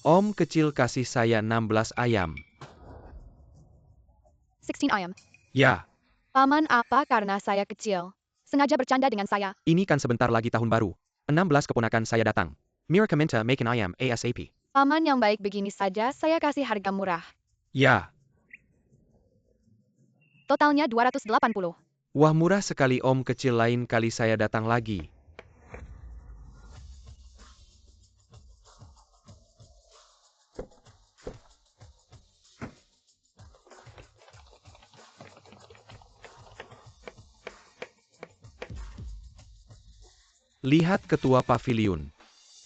Om kecil kasih saya 16 ayam. 16 ayam. Ya, Paman apa karena saya kecil? Sengaja bercanda dengan saya. ini kan sebentar lagi tahun baru. 16 keponakan saya datang. Mira minta makan ayam ASAP. Paman yang baik begini saja saya kasih harga murah. Ya, Totalnya 280. wah murah sekali om kecil, lain kali saya datang lagi. Lihat ketua pavilion.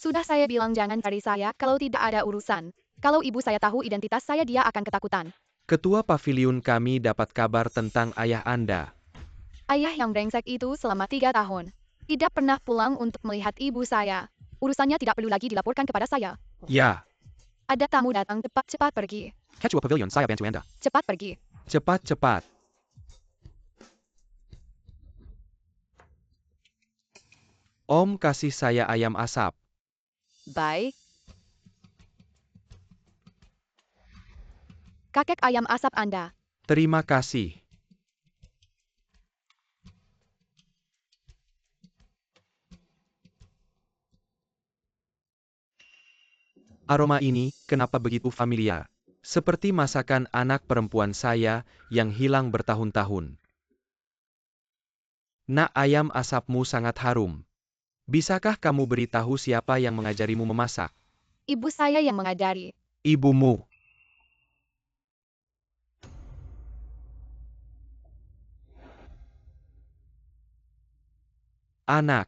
Sudah saya bilang jangan cari saya kalau tidak ada urusan. Kalau ibu saya tahu identitas saya dia akan ketakutan. Ketua pavilion, kami dapat kabar tentang ayah Anda. Ayah yang brengsek itu selama 3 tahun. Tidak pernah pulang untuk melihat ibu saya. Urusannya tidak perlu lagi dilaporkan kepada saya. Ya, Ada tamu datang, cepat-cepat pergi. ketua pavilion, saya bantu Anda. Cepat pergi. Cepat-cepat. Om kasih saya ayam asap. Baik. Kakek ayam asap Anda. Terima kasih. Aroma ini, kenapa begitu familiar? Seperti masakan anak perempuan saya, yang hilang bertahun-tahun. Nak, ayam asapmu sangat harum. Bisakah kamu beritahu siapa yang mengajarimu memasak? Ibu saya yang mengajari. Ibumu. Anak.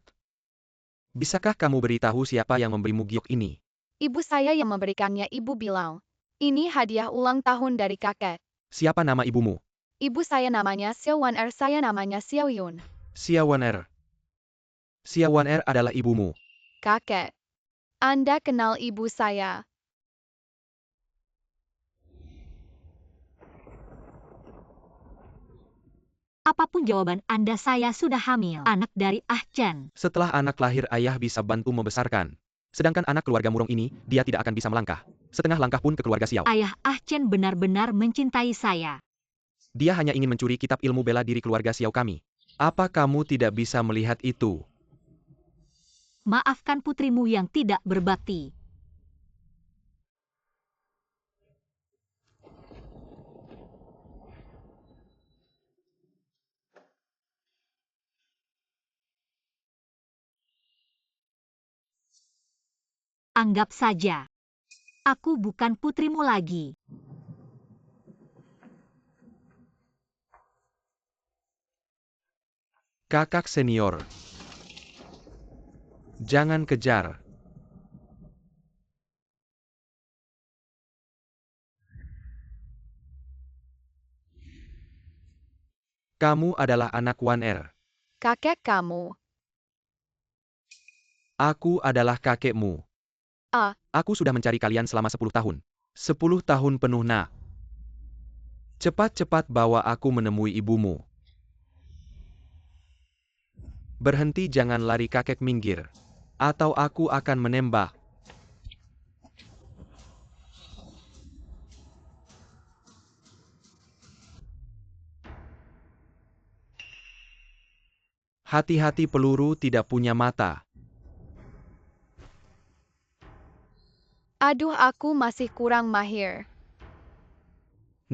Bisakah kamu beritahu siapa yang memberimu giok ini? Ibu saya yang memberikannya. Ibu bilang, ini hadiah ulang tahun dari kakek. Siapa nama ibumu? Ibu saya namanya Xiao Wan Er, saya namanya Xiao Yun. Xiawan Er. Xiawan Er adalah ibumu. Kakek. Anda kenal ibu saya. Apapun jawaban Anda, saya sudah hamil. Anak dari Ah Chen. Setelah anak lahir, ayah bisa bantu membesarkan. Sedangkan anak keluarga murung ini, dia tidak akan bisa melangkah. Setengah langkah pun ke keluarga Xiao. Ayah Ah Chen benar-benar mencintai saya. Dia hanya ingin mencuri kitab ilmu bela diri keluarga Xiao kami. Apa kamu tidak bisa melihat itu? Maafkan putrimu yang tidak berbakti. Anggap saja aku bukan putrimu lagi. Kakak senior. Jangan kejar. Kamu adalah anak Wan Er. Kakek kamu. Aku adalah kakekmu. Ah. Aku sudah mencari kalian selama 10 tahun. 10 tahun penuh, nak. Cepat-cepat bawa aku menemui ibumu. Berhenti, jangan lari, kakek, minggir. Atau aku akan menembak. Hati-hati, peluru tidak punya mata. Aduh, aku masih kurang mahir.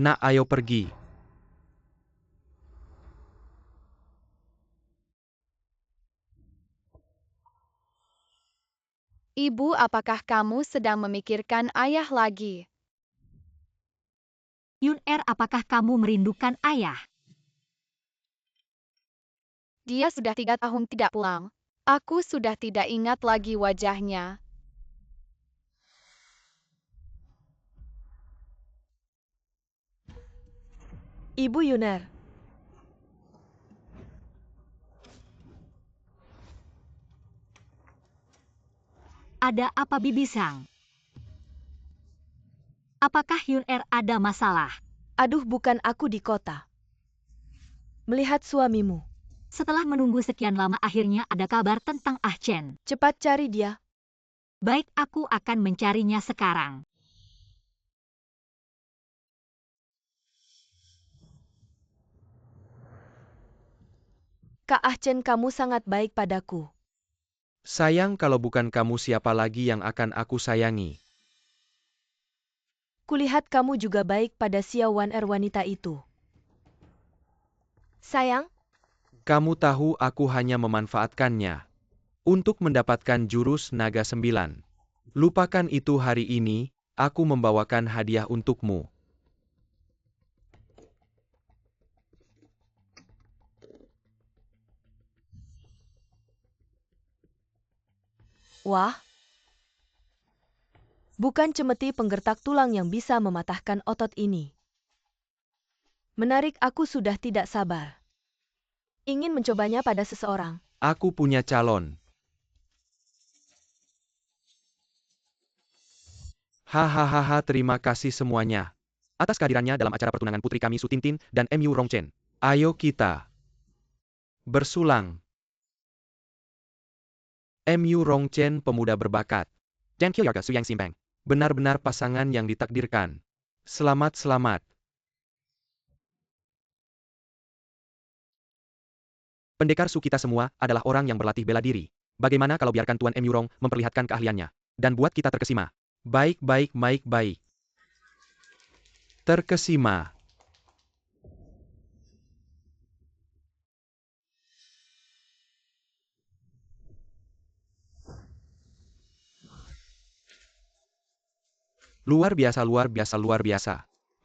Nak, ayo pergi. Ibu, apakah kamu sedang memikirkan ayah lagi? Yun Er, apakah kamu merindukan ayah? Dia sudah 3 tahun tidak pulang. Aku sudah tidak ingat lagi wajahnya. Ibu Yuner. Ada apa, Bibi Sang? Apakah Yun Er ada masalah? Aduh, bukan, aku di kota. Melihat suamimu. Setelah menunggu sekian lama, akhirnya ada kabar tentang Ah Chen. Cepat cari dia. Baik, aku akan mencarinya sekarang. Kak Ah Chen, kamu sangat baik padaku. Sayang, kalau bukan kamu siapa lagi yang akan aku sayangi. Kulihat kamu juga baik pada Xiao Wan Er wanita itu. Sayang, Kamu tahu aku hanya memanfaatkannya untuk mendapatkan jurus naga 9. Lupakan itu hari ini, aku membawakan hadiah untukmu. wah. Bukan cemeti penggertak tulang yang bisa mematahkan otot ini. Menarik, aku sudah tidak sabar. Ingin mencobanya pada seseorang. Aku punya calon. Hahaha, terima kasih semuanya atas kehadirannya dalam acara pertunangan putri kami Su Tintin dan Mu Rongchen. Ayo kita bersulang. Mu Rongchen, pemuda berbakat. Dan Kyoyaga Su Yang Simpeng. Benar-benar pasangan yang ditakdirkan. Selamat. Pendekar Su kita semua adalah orang yang berlatih bela diri. Bagaimana kalau biarkan Tuan Mu Rong memperlihatkan keahliannya dan buat kita terkesima? Baik. Terkesima. Luar biasa.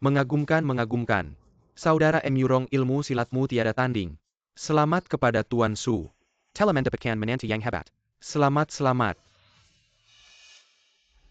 Mengagumkan. Saudara Mu Rong, ilmu silatmu tiada tanding. Selamat kepada Tuan Su. Telah mendapatkan menantu yang hebat. Selamat.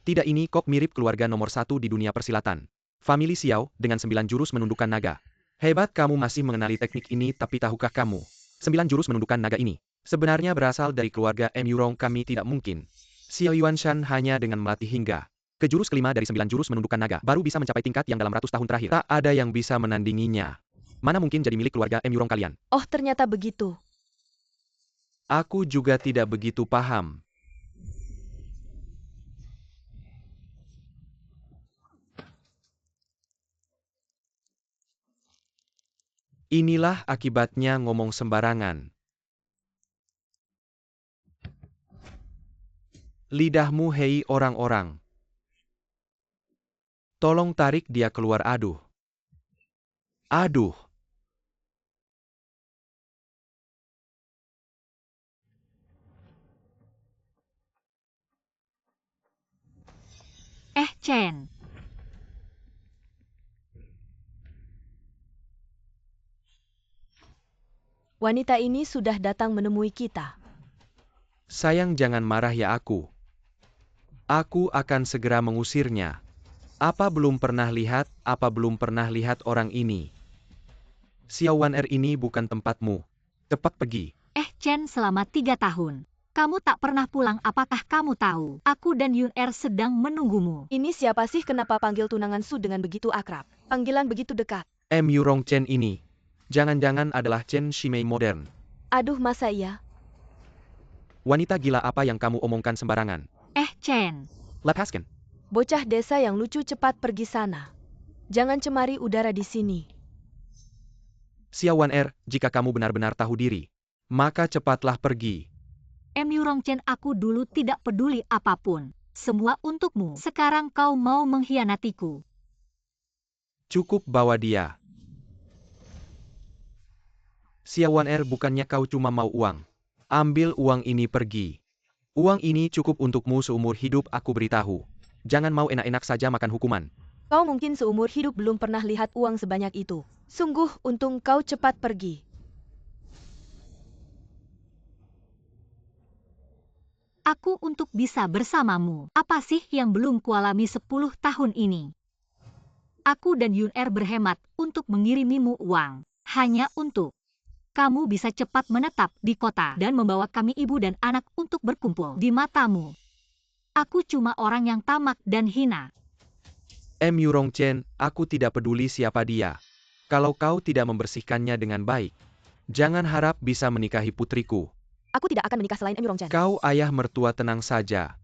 Tidak, ini kok mirip keluarga nomor 1 di dunia persilatan. Famili Xiao, dengan 9 jurus menundukkan naga. Hebat, kamu masih mengenali teknik ini, tapi tahukah kamu? 9 jurus menundukkan naga ini sebenarnya berasal dari keluarga Mu Rong. Kami tidak mungkin. Xiao Yuanshan hanya dengan melatih hingga ke jurus kelima dari 9 jurus menundukkan naga baru bisa mencapai tingkat yang dalam ratus tahun terakhir. Tak ada yang bisa menandinginya. Mana mungkin jadi milik keluarga Mu Rong kalian? Oh, ternyata begitu. Aku juga tidak begitu paham. Inilah akibatnya ngomong sembarangan. Lidahmu, hei orang-orang. Tolong tarik dia keluar. Aduh. Chen. Wanita ini sudah datang menemui kita. Sayang, jangan marah ya aku. Aku akan segera mengusirnya. Apa belum pernah lihat orang ini? Xiao Wan Er, ini bukan tempatmu. Cepat pergi. Chen, selama 3 tahun. Kamu tak pernah pulang, apakah kamu tahu? Aku dan Yun Er sedang menunggumu. Ini siapa sih? Kenapa panggil tunangan Su dengan begitu akrab? Panggilan begitu dekat. Mu Rongchen ini. Jangan-jangan adalah Chen Shimei modern. Aduh, masa iya? Wanita gila, apa yang kamu omongkan sembarangan? Chen. Lepaskan. Bocah desa yang lucu, cepat pergi sana. Jangan cemari udara di sini. Xiao Wan Er, jika kamu benar-benar tahu diri, maka cepatlah pergi. Mu Rongchen, aku dulu tidak peduli apapun. Semua untukmu. Sekarang kau mau mengkhianatiku. Cukup bawa dia. Xiao Wan Er, bukannya kau cuma mau uang? Ambil uang ini, pergi. Uang ini cukup untukmu seumur hidup, aku beritahu. Jangan mau enak-enak saja makan hukuman. Kau mungkin seumur hidup belum pernah lihat uang sebanyak itu. Sungguh untung kau cepat pergi. Aku untuk bisa bersamamu. Apa sih yang belum kualami 10 tahun ini? Aku dan Yun Er berhemat untuk mengirimimu uang. Hanya untuk kamu bisa cepat menetap di kota dan membawa kami ibu dan anak untuk berkumpul di matamu. Aku cuma orang yang tamak dan hina. Mu Rongchen, aku tidak peduli siapa dia. Kalau kau tidak membersihkannya dengan baik, jangan harap bisa menikahi putriku. Aku tidak akan menikah selain Mu Rongchen. Kau ayah mertua, tenang saja.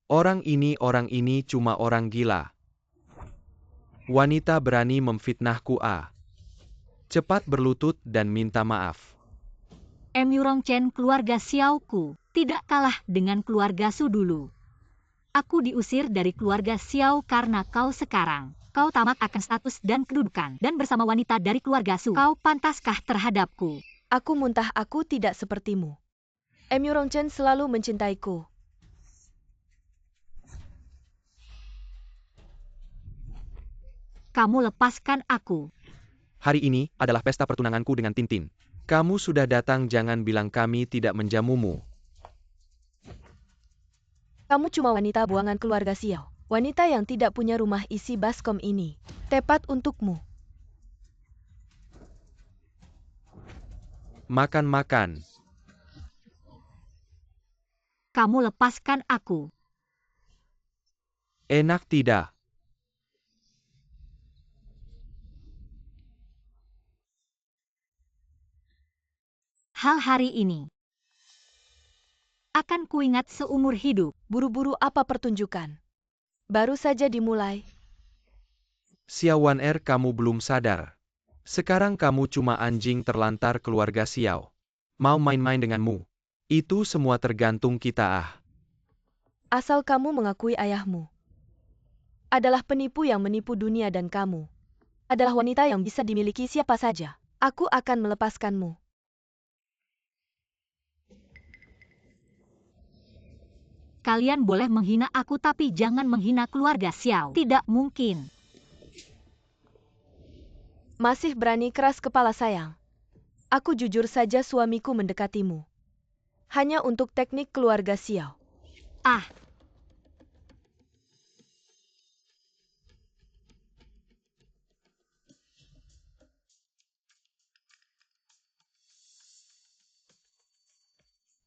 Orang ini cuma orang gila. Wanita berani memfitnahku. Cepat berlutut dan minta maaf. Emurong Chen, keluarga Xiaoku tidak kalah dengan keluarga Su dulu. Aku diusir dari keluarga Xiao karena kau sekarang. Kau tamak akan status dan kedudukan, dan bersama wanita dari keluarga Su. Kau pantaskah terhadapku? Aku muntah, aku tidak sepertimu. Emurong Chen selalu mencintaiku. Kamu lepaskan aku. Hari ini adalah pesta pertunanganku dengan Tintin. Kamu sudah datang, jangan bilang kami tidak menjamumu. Kamu cuma wanita buangan keluarga Xiao. Wanita yang tidak punya rumah isi baskom ini. Tepat untukmu. Makan-makan. Kamu lepaskan aku. Enak tidak? Hal hari ini akan kuingat seumur hidup. Buru-buru apa pertunjukan? Baru saja dimulai. Xiao Wan kamu belum sadar. Sekarang kamu cuma anjing terlantar keluarga Xiao. Mau main-main denganmu. Itu semua tergantung kita. Asal kamu mengakui ayahmu adalah penipu yang menipu dunia dan kamu adalah wanita yang bisa dimiliki siapa saja. Aku akan melepaskanmu. Kalian boleh menghina aku tapi jangan menghina keluarga Xiao. Tidak mungkin. Masih berani keras kepala sayang. Aku jujur saja suamiku mendekatimu. Hanya untuk teknik keluarga Xiao.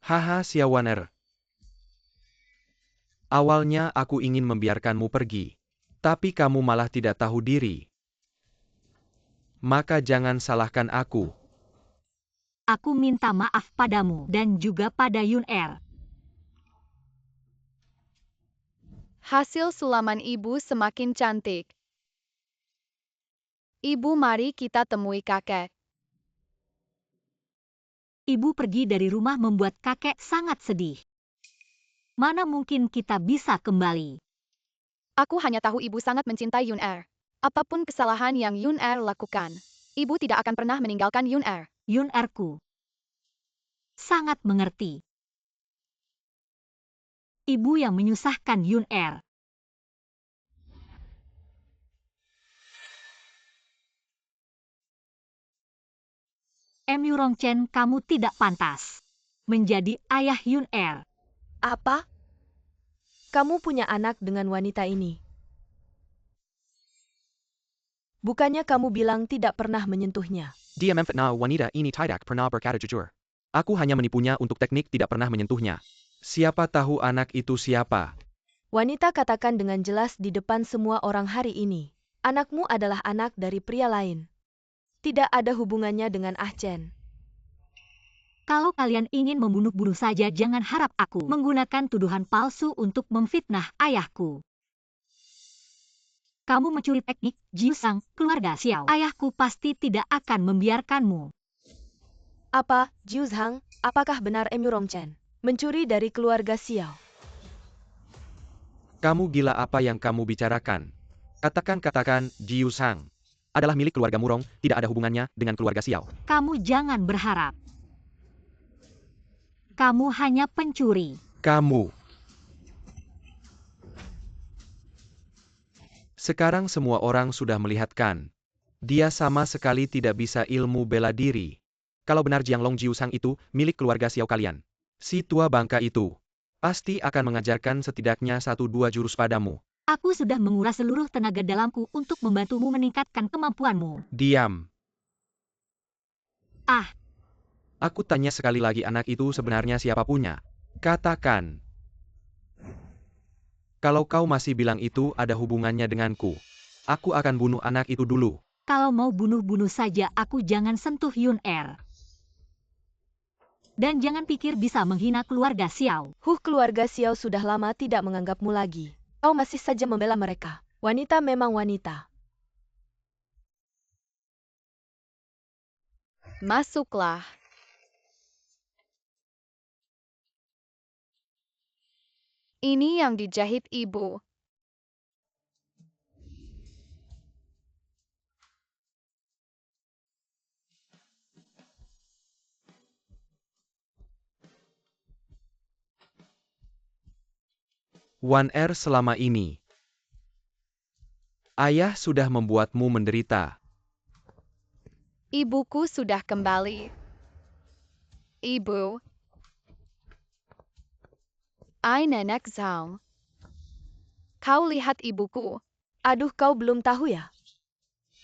Haha Xiao Wan. Awalnya aku ingin membiarkanmu pergi. Tapi kamu malah tidak tahu diri. Maka jangan salahkan aku. Aku minta maaf padamu dan juga pada Yun. Hasil sulaman ibu semakin cantik. Ibu, mari kita temui kakek. Ibu pergi dari rumah membuat kakek sangat sedih. Mana mungkin kita bisa kembali? Aku hanya tahu ibu sangat mencintai Yun. Apapun kesalahan yang Yun lakukan, ibu tidak akan pernah meninggalkan Yun. Yun ku sangat mengerti. Ibu yang menyusahkan Yun. Emurong Chen, kamu tidak pantas menjadi ayah Yun. Apa? Kamu punya anak dengan wanita ini. Bukannya kamu bilang tidak pernah menyentuhnya? Dia memfitnah wanita ini tidak pernah berkata jujur. Aku hanya menipunya untuk teknik, tidak pernah menyentuhnya. Siapa tahu anak itu siapa? Wanita katakan dengan jelas di depan semua orang hari ini. Anakmu adalah anak dari pria lain. Tidak ada hubungannya dengan Ah Chen. Kalau kalian ingin membunuh-bunuh saja, jangan harap aku menggunakan tuduhan palsu untuk memfitnah ayahku. Kamu mencuri teknik Jiusang, keluarga Xiao. Ayahku pasti tidak akan membiarkanmu. Apa, Jiuzhang, apakah benar Emurong Chen mencuri dari keluarga Xiao? Kamu gila, apa yang kamu bicarakan? Katakan, Jiu Sang adalah milik keluarga Murong, tidak ada hubungannya dengan keluarga Xiao. Kamu jangan berharap. Kamu hanya pencuri. Kamu. Sekarang semua orang sudah melihatkan. Dia sama sekali tidak bisa ilmu bela diri. Kalau benar Jianglong Jiusang itu milik keluarga Xiao kalian, si tua bangka itu pasti akan mengajarkan setidaknya 1-2 jurus padamu. Aku sudah menguras seluruh tenaga dalamku untuk membantumu meningkatkan kemampuanmu. Diam. Ah, Aku tanya sekali lagi, anak itu sebenarnya siapa punya? Katakan. Kalau kau masih bilang itu ada hubungannya denganku, aku akan bunuh anak itu dulu. kalau mau bunuh-bunuh saja, aku jangan sentuh Yun. Dan jangan pikir bisa menghina keluarga Xiao. Keluarga Xiao sudah lama tidak menganggapmu lagi. Kau masih saja membela mereka. Wanita memang wanita. Masuklah. Ini yang dijahit ibu. Wan Er, selama ini ayah sudah membuatmu menderita. Ibuku sudah kembali. Ibu. Nenek Zhao. Kau lihat ibuku. Aduh, kau belum tahu ya?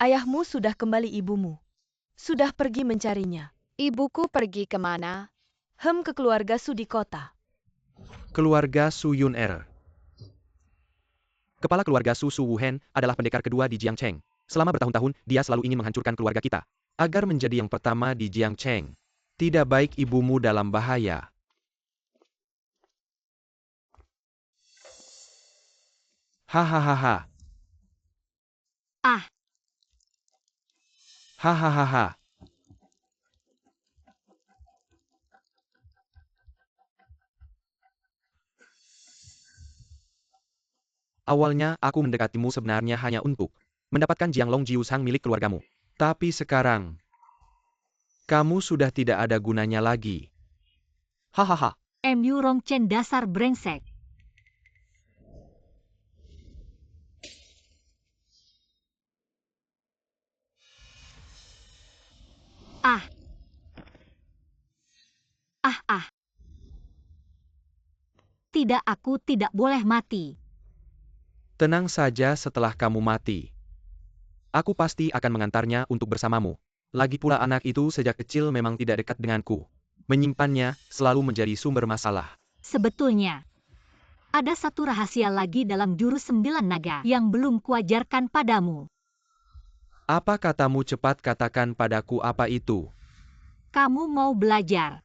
Ayahmu sudah kembali, ibumu sudah pergi mencarinya. Ibuku pergi kemana? Ke keluarga Su di kota. Keluarga Su Yun Er. Kepala keluarga Su Wuhen adalah pendekar kedua di Jiangcheng. Selama bertahun-tahun, dia selalu ingin menghancurkan keluarga kita, agar menjadi yang pertama di Jiangcheng. Tidak baik ibumu dalam bahaya. Hahaha. Ah, Hahaha. Awalnya aku mendekatimu sebenarnya hanya untuk mendapatkan Jianglong Jiusang milik keluargamu. Tapi sekarang, kamu sudah tidak ada gunanya lagi. Hahaha. MU Rongchen dasar brengsek. Ah. Ah. Tidak, aku tidak boleh mati. Tenang saja, setelah kamu mati, aku pasti akan mengantarnya untuk bersamamu. Lagi pula anak itu sejak kecil memang tidak dekat denganku. Menyimpannya selalu menjadi sumber masalah. Sebetulnya, ada satu rahasia lagi dalam jurus 9 naga yang belum kuajarkan padamu. Apa katamu? Cepat katakan padaku apa itu. Kamu mau belajar?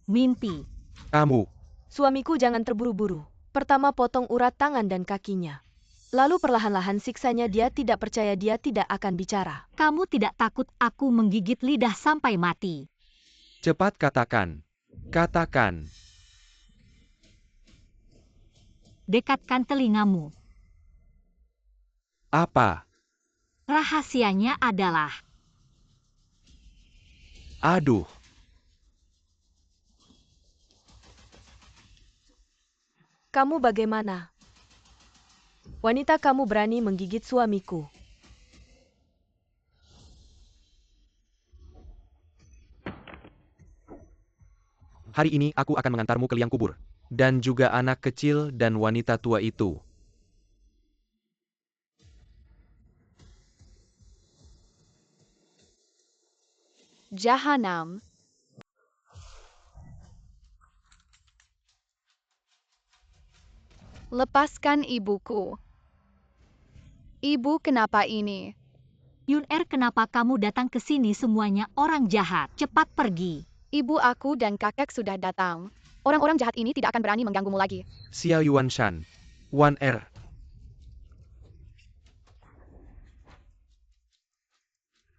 Mimpi. Kamu. Suamiku, jangan terburu-buru. Pertama potong urat tangan dan kakinya. Lalu perlahan-lahan siksanya. Dia tidak percaya, dia tidak akan bicara. Kamu tidak takut aku menggigit lidah sampai mati? Cepat katakan. Katakan. Dekatkan telingamu. Apa? Rahasianya adalah... Aduh. Kamu bagaimana? Wanita, kamu berani menggigit suamiku. Hari ini aku akan mengantarmu ke liang kubur. Dan juga anak kecil dan wanita tua itu. Jahanam. Lepaskan ibuku. Ibu, kenapa ini? Yun Er, kenapa kamu datang ke sini? Semuanya orang jahat. Cepat pergi. Ibu, aku dan kakek sudah datang. Orang-orang jahat ini tidak akan berani mengganggumu lagi. Xiao Yuanshan. Wan Er.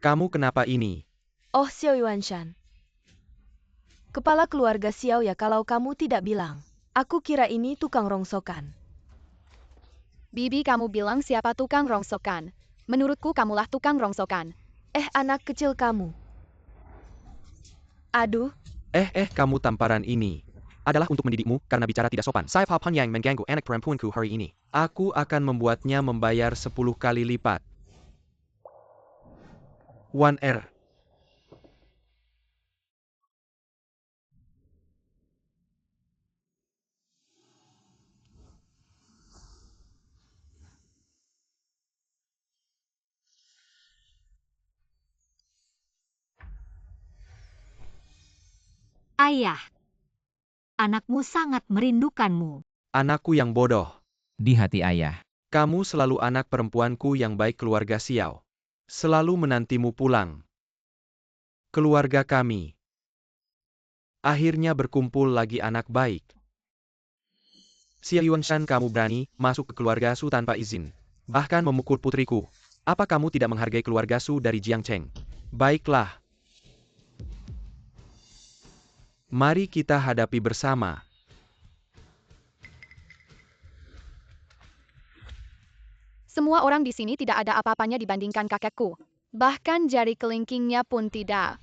Kamu kenapa ini? Oh, Xiao Yuanshan. Kepala keluarga Xiao ya, kalau kamu tidak bilang. Aku kira ini tukang rongsokan. Bibi, kamu bilang siapa tukang rongsokan? Menurutku kamulah tukang rongsokan. Anak kecil kamu. Aduh. Kamu tamparan ini adalah untuk mendidikmu karena bicara tidak sopan. Saya Papan yang mengganggu anak perempuanku hari ini. Aku akan membuatnya membayar 10 kali lipat. Wan Er. Ayah. Anakmu sangat merindukanmu. Anakku yang bodoh. Di hati ayah. Kamu selalu anak perempuanku yang baik. Keluarga Xiao selalu menantimu pulang. Keluarga kami Akhirnya berkumpul lagi anak baik. Xia Yuanshan, kamu berani masuk ke keluarga Su tanpa izin. Bahkan memukul putriku. Apa kamu tidak menghargai keluarga Su dari Jiangcheng? Baiklah. Mari kita hadapi bersama. Semua orang di sini tidak ada apa-apanya dibandingkan kakekku. Bahkan jari kelingkingnya pun tidak.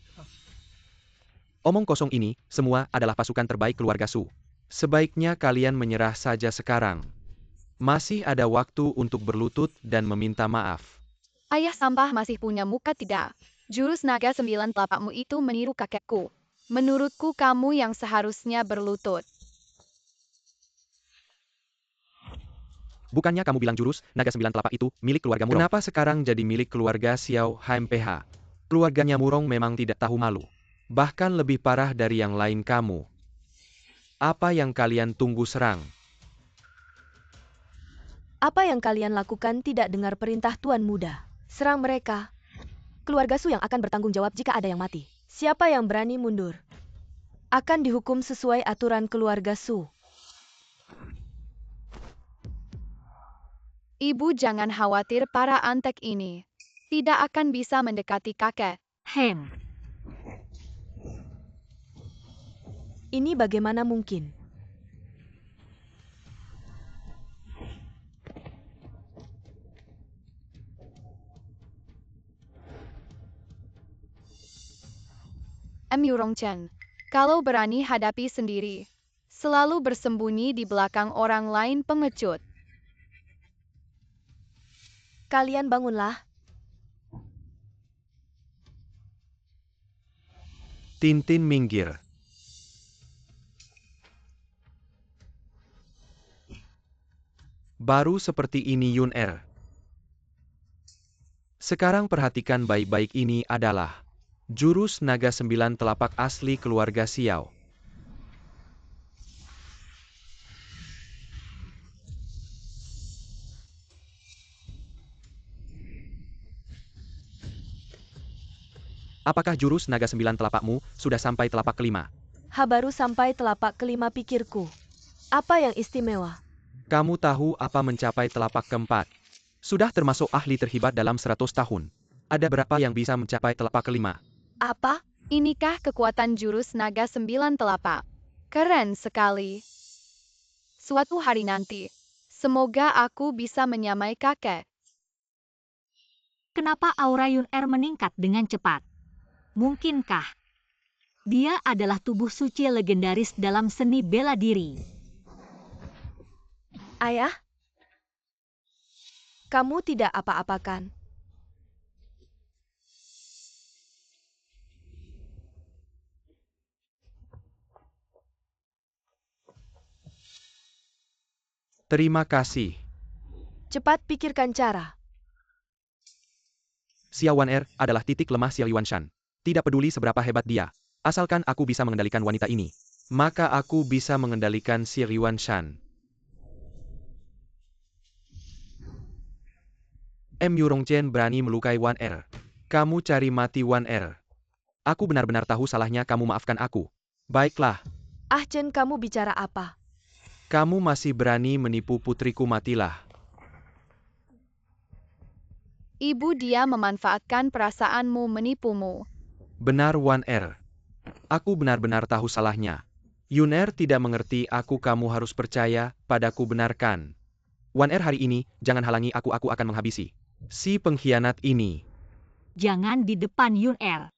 Omong kosong ini, semua adalah pasukan terbaik keluarga Su. Sebaiknya kalian menyerah saja sekarang. Masih ada waktu untuk berlutut dan meminta maaf. Ayah sampah masih punya muka tidak? Jurus naga 9 telapakmu itu meniru kakekku. Menurutku kamu yang seharusnya berlutut. Bukannya kamu bilang jurus naga 9 telapak itu milik keluarga Murong? Kenapa sekarang jadi milik keluarga Xiao HMPH? Keluarganya Murong memang tidak tahu malu. Bahkan lebih parah dari yang lain kamu. Apa yang kalian tunggu, serang? Apa yang kalian lakukan tidak dengar perintah Tuan Muda. Serang mereka. Keluarga Su yang akan bertanggung jawab jika ada yang mati. Siapa yang berani mundur akan dihukum sesuai aturan keluarga Su. Ibu jangan khawatir, para antek ini tidak akan bisa mendekati kakek. Ini bagaimana mungkin? Yurongchen, kalau berani hadapi sendiri. Selalu bersembunyi di belakang orang lain pengecut. Kalian bangunlah. Tintin minggir. Baru seperti ini Yun Er. Sekarang perhatikan baik-baik, ini adalah jurus naga 9 telapak asli keluarga Xiao. Apakah jurus naga 9 telapakmu sudah sampai telapak kelima? Baru sampai telapak kelima pikirku. Apa yang istimewa? Kamu tahu apa mencapai telapak keempat? Sudah termasuk ahli terhebat dalam 100 tahun. Ada berapa yang bisa mencapai telapak kelima? Apa? Inikah kekuatan jurus naga 9 telapak? Keren sekali. Suatu hari nanti, semoga aku bisa menyamai kakek. Kenapa aura Yun Er meningkat dengan cepat? Mungkinkah dia adalah tubuh suci legendaris dalam seni bela diri? Ayah? Kamu tidak apa-apakan? Terima kasih. Cepat pikirkan cara. Xiao Wan Er adalah titik lemah Xia Yuanshan. Tidak peduli seberapa hebat dia. Asalkan aku bisa mengendalikan wanita ini, maka aku bisa mengendalikan Xia Yuanshan. Yurongchen berani melukai Wan Er. Kamu cari mati Wan Er. Aku benar-benar tahu salahnya, kamu maafkan aku. Baiklah. Chen, kamu bicara apa? Kamu masih berani menipu putriku, matilah. Ibu, dia memanfaatkan perasaanmu menipumu. Benar Wan Er. Aku benar-benar tahu salahnya. Yun Er tidak mengerti aku, kamu harus percaya padaku, benarkan. Wan Er, hari ini, jangan halangi aku akan menghabisi si pengkhianat ini. Jangan di depan Yun Er.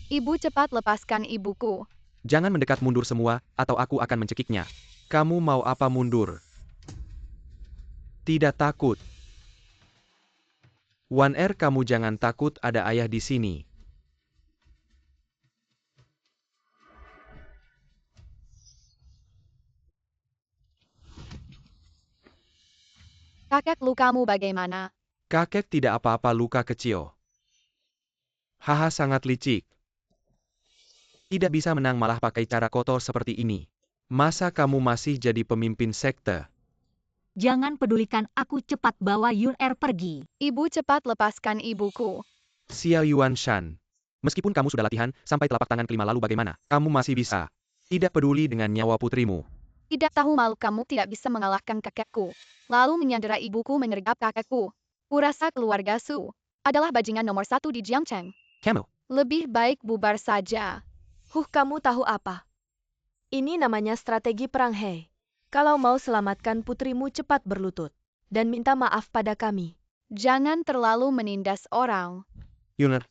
Ibu, cepat lepaskan ibuku. Jangan mendekat, mundur semua, atau aku akan mencekiknya. Kamu mau apa, mundur? Tidak takut. Wan Er, kamu jangan takut, ada ayah di sini. Kakek, lukamu bagaimana? Kakek tidak apa-apa, luka kecil. Haha, sangat licik. Tidak bisa menang malah pakai cara kotor seperti ini. Masa kamu masih jadi pemimpin sekte? Jangan pedulikan aku, cepat bawa Yun Er pergi. Ibu, cepat lepaskan ibuku. Xia Yuanshan. Meskipun kamu sudah latihan sampai telapak tangan kelima lalu bagaimana? Kamu masih bisa. Tidak peduli dengan nyawa putrimu. Tidak tahu malu kamu tidak bisa mengalahkan kakekku. Lalu menyandera ibuku menyergap kakekku. Kurasa keluarga Su adalah bajingan nomor 1 di Jiangcheng. Kamu. Lebih baik bubar saja. Kamu tahu apa? Ini namanya strategi perang He. Kalau mau selamatkan putrimu cepat berlutut. Dan minta maaf pada kami. Jangan terlalu menindas orang. Yuner,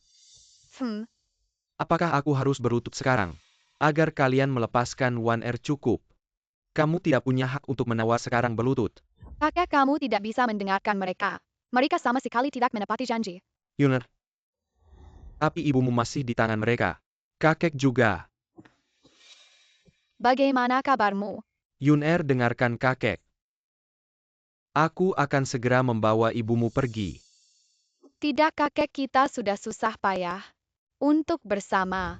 Apakah aku harus berlutut sekarang? Agar kalian melepaskan Wan Er cukup. Kamu tidak punya hak untuk menawar sekarang berlutut. kakek kamu tidak bisa mendengarkan mereka? Mereka sama sekali tidak menepati janji. Yuner. Tapi ibumu masih di tangan mereka. Kakek juga. Bagaimana kabarmu? Yun Er dengarkan kakek. Aku akan segera membawa ibumu pergi. Tidak, kakek, kita sudah susah payah untuk bersama.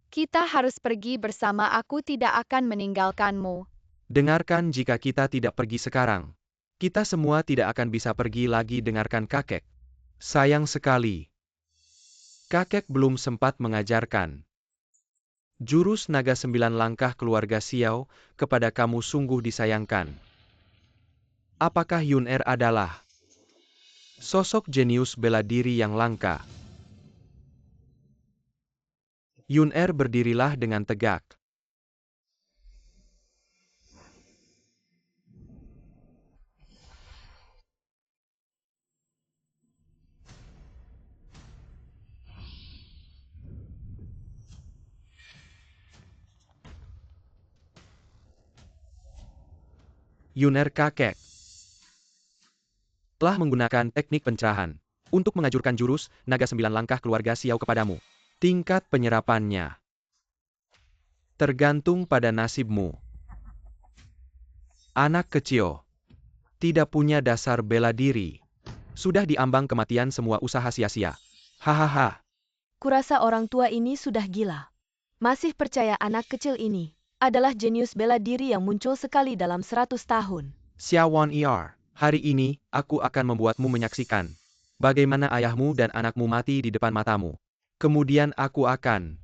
Kita harus pergi bersama, aku tidak akan meninggalkanmu. Dengarkan, jika kita tidak pergi sekarang, kita semua tidak akan bisa pergi lagi. Dengarkan kakek. Sayang sekali. Kakek belum sempat mengajarkan jurus naga 9 langkah keluarga Xiao kepada kamu. Sungguh disayangkan. Apakah Yun Er adalah sosok jenius bela diri yang langka? Yun Er berdirilah dengan tegak. Yun Er kakek telah menggunakan teknik pencerahan untuk mengajurkan jurus naga 9 langkah keluarga Xiao kepadamu. Tingkat penyerapannya tergantung pada nasibmu. Anak kecil tidak punya dasar bela diri. Sudah diambang kematian semua usaha sia-sia. Hahaha. Kurasa orang tua ini sudah gila. Masih percaya anak kecil ini adalah jenius bela diri yang muncul sekali dalam 100 tahun. Xiaowan Er, hari ini aku akan membuatmu menyaksikan bagaimana ayahmu dan anakmu mati di depan matamu. Kemudian aku akan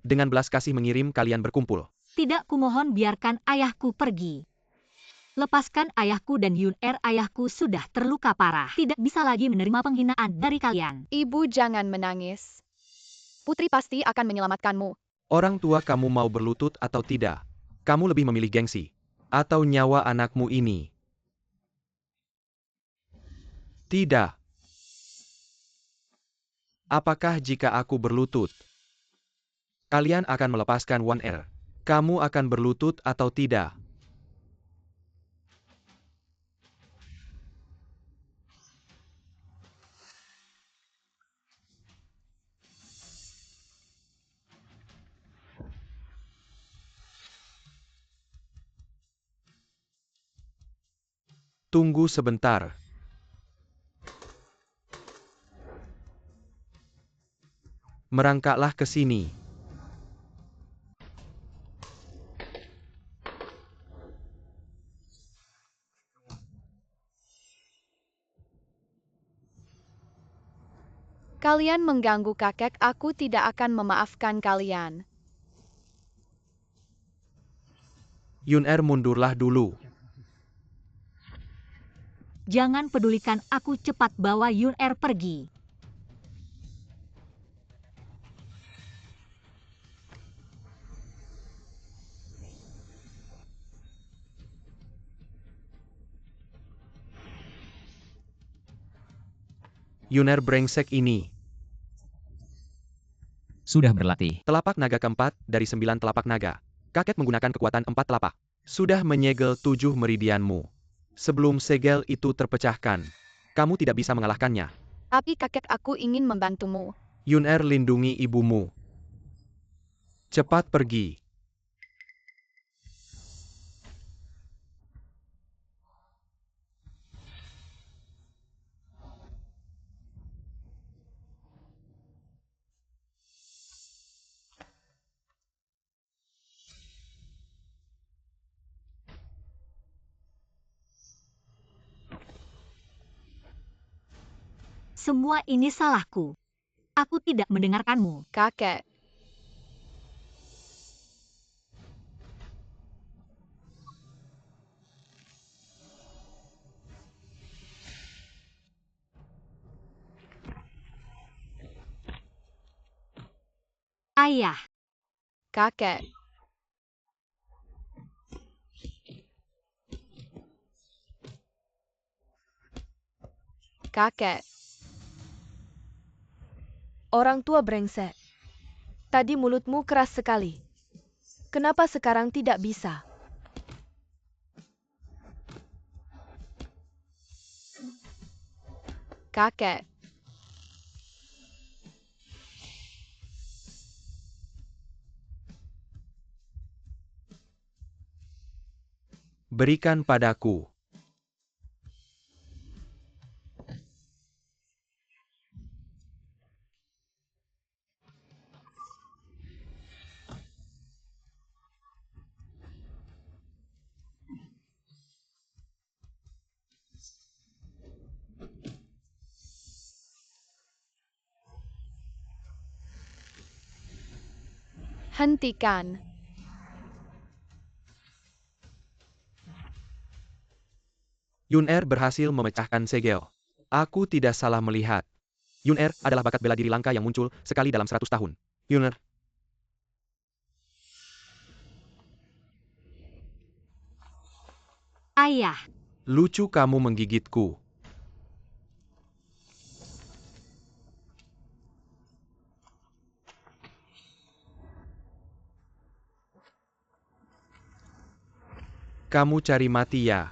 dengan belas kasih mengirim kalian berkumpul. Tidak, kumohon biarkan ayahku pergi. Lepaskan ayahku dan Yun Er, ayahku sudah terluka parah. Tidak bisa lagi menerima penghinaan dari kalian. Ibu, jangan menangis. Putri pasti akan menyelamatkanmu. Orang tua kamu mau berlutut atau tidak? Kamu lebih memilih gengsi atau nyawa anakmu ini? Tidak. Apakah jika aku berlutut, kalian akan melepaskan Wan Er? Kamu akan berlutut atau tidak? Tunggu sebentar. Merangkaklah ke sini. Kalian mengganggu kakek, aku tidak akan memaafkan kalian. Yun Er, mundurlah dulu. Jangan pedulikan aku, cepat bawa Yun Er pergi. Yun Er brengsek ini. Sudah berlatih. Telapak naga keempat dari 9 telapak naga. Kakek menggunakan kekuatan 4 telapak. Sudah menyegel 7 meridianmu. Sebelum segel itu terpecahkan, kamu tidak bisa mengalahkannya. Tapi kakek, aku ingin membantumu. Yun Er, lindungi ibumu. Cepat pergi. Semua ini salahku. Aku tidak mendengarkanmu. Kakek. Ayah, Kakek. Kakek. Orang tua brengsek. Tadi mulutmu keras sekali. Kenapa sekarang tidak bisa? Kakek. Berikan padaku. Hentikan. Yun-Er berhasil memecahkan segel. Aku tidak salah melihat. Yun-Er adalah bakat bela diri langka yang muncul sekali dalam 100 tahun. Yun-Er. ayah, Lucu kamu menggigitku. Kamu cari mati ya?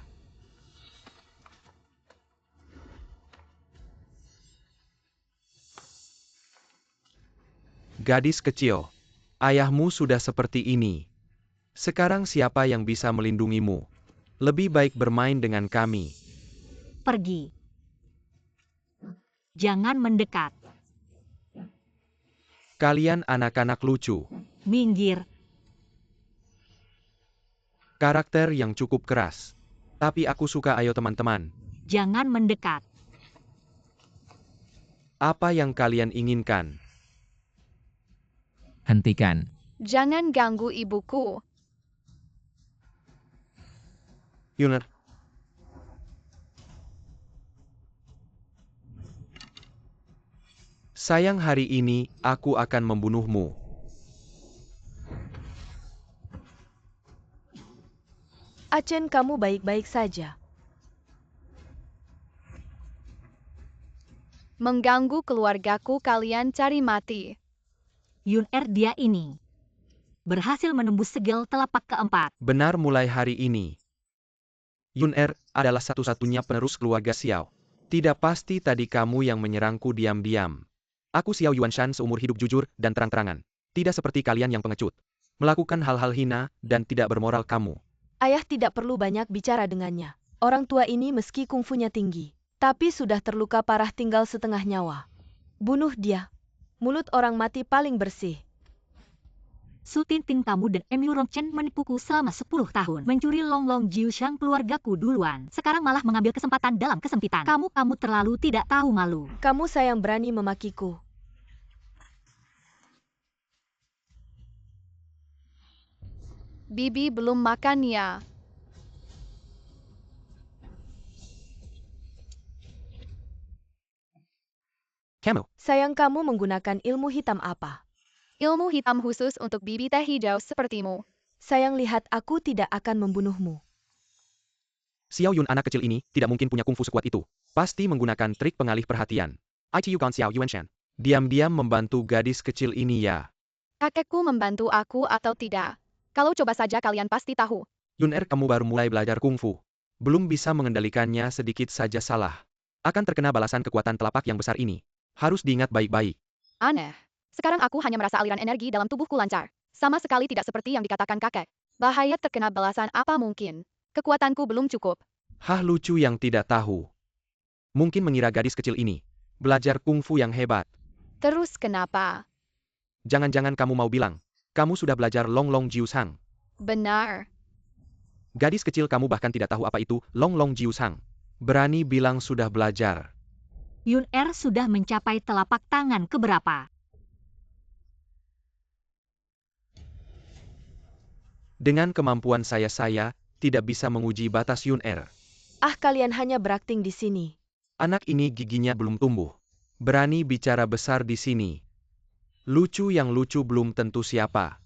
Gadis kecil, ayahmu sudah seperti ini. Sekarang siapa yang bisa melindungimu? Lebih baik bermain dengan kami. pergi. Jangan mendekat. Kalian anak-anak lucu. Minggir. Karakter yang cukup keras. Tapi aku suka. Ayo teman-teman. Jangan mendekat. Apa yang kalian inginkan? Hentikan. Jangan ganggu ibuku. Yun-Er. Sayang, hari ini aku akan membunuhmu. Acen, kamu baik-baik saja. Mengganggu keluargaku, kalian cari mati. Yun-Er, dia ini. Berhasil menembus segel telapak keempat. Benar, mulai hari ini. Yun-Er adalah satu-satunya penerus keluarga Xiao. Tidak pasti tadi kamu yang menyerangku diam-diam. Aku Xiao Yuanshan, seumur hidup jujur dan terang-terangan. Tidak seperti kalian yang pengecut. Melakukan hal-hal hina dan tidak bermoral kamu. Ayah tidak perlu banyak bicara dengannya. Orang tua ini meski kungfunya tinggi, tapi sudah terluka parah, tinggal setengah nyawa. Bunuh dia. Mulut orang mati paling bersih. Su Tintin, kamu dan Emu Rongchen menipuku selama 10 tahun. Mencuri Long Jiushang keluargaku duluan. Sekarang malah mengambil kesempatan dalam kesempitan. Kamu terlalu tidak tahu malu. Kamu sayang berani memakiku. Bibi belum makan ya. Kamu. Sayang, kamu menggunakan ilmu hitam apa? Ilmu hitam khusus untuk bibi teh hijau sepertimu. Sayang, lihat, aku tidak akan membunuhmu. Xiao Yun, anak kecil ini tidak mungkin punya kungfu sekuat itu. Pasti menggunakan trik pengalih perhatian. Aichi Yukan Xiao Yuanshan. Diam-diam membantu gadis kecil ini ya. Kakekku membantu aku atau tidak? Kalau coba saja kalian pasti tahu. Yun-Er, kamu baru mulai belajar kungfu. Belum bisa mengendalikannya, sedikit saja salah. Akan terkena balasan kekuatan telapak yang besar ini. Harus diingat baik-baik. Aneh. Sekarang aku hanya merasa aliran energi dalam tubuhku lancar. Sama sekali tidak seperti yang dikatakan kakek. Bahaya terkena balasan apa mungkin? Kekuatanku belum cukup. Hah, lucu yang tidak tahu. Mungkin mengira gadis kecil ini belajar kungfu yang hebat. Terus kenapa? Jangan-jangan kamu mau bilang, kamu sudah belajar Long Jiushang. Benar. Gadis kecil, kamu bahkan tidak tahu apa itu Long Jiushang. Berani bilang sudah belajar. Yun Er sudah mencapai telapak tangan keberapa. Dengan kemampuan saya tidak bisa menguji batas Yun Er. Ah, kalian hanya berakting di sini. Anak ini giginya belum tumbuh. Berani bicara besar di sini. Lucu yang lucu belum tentu siapa.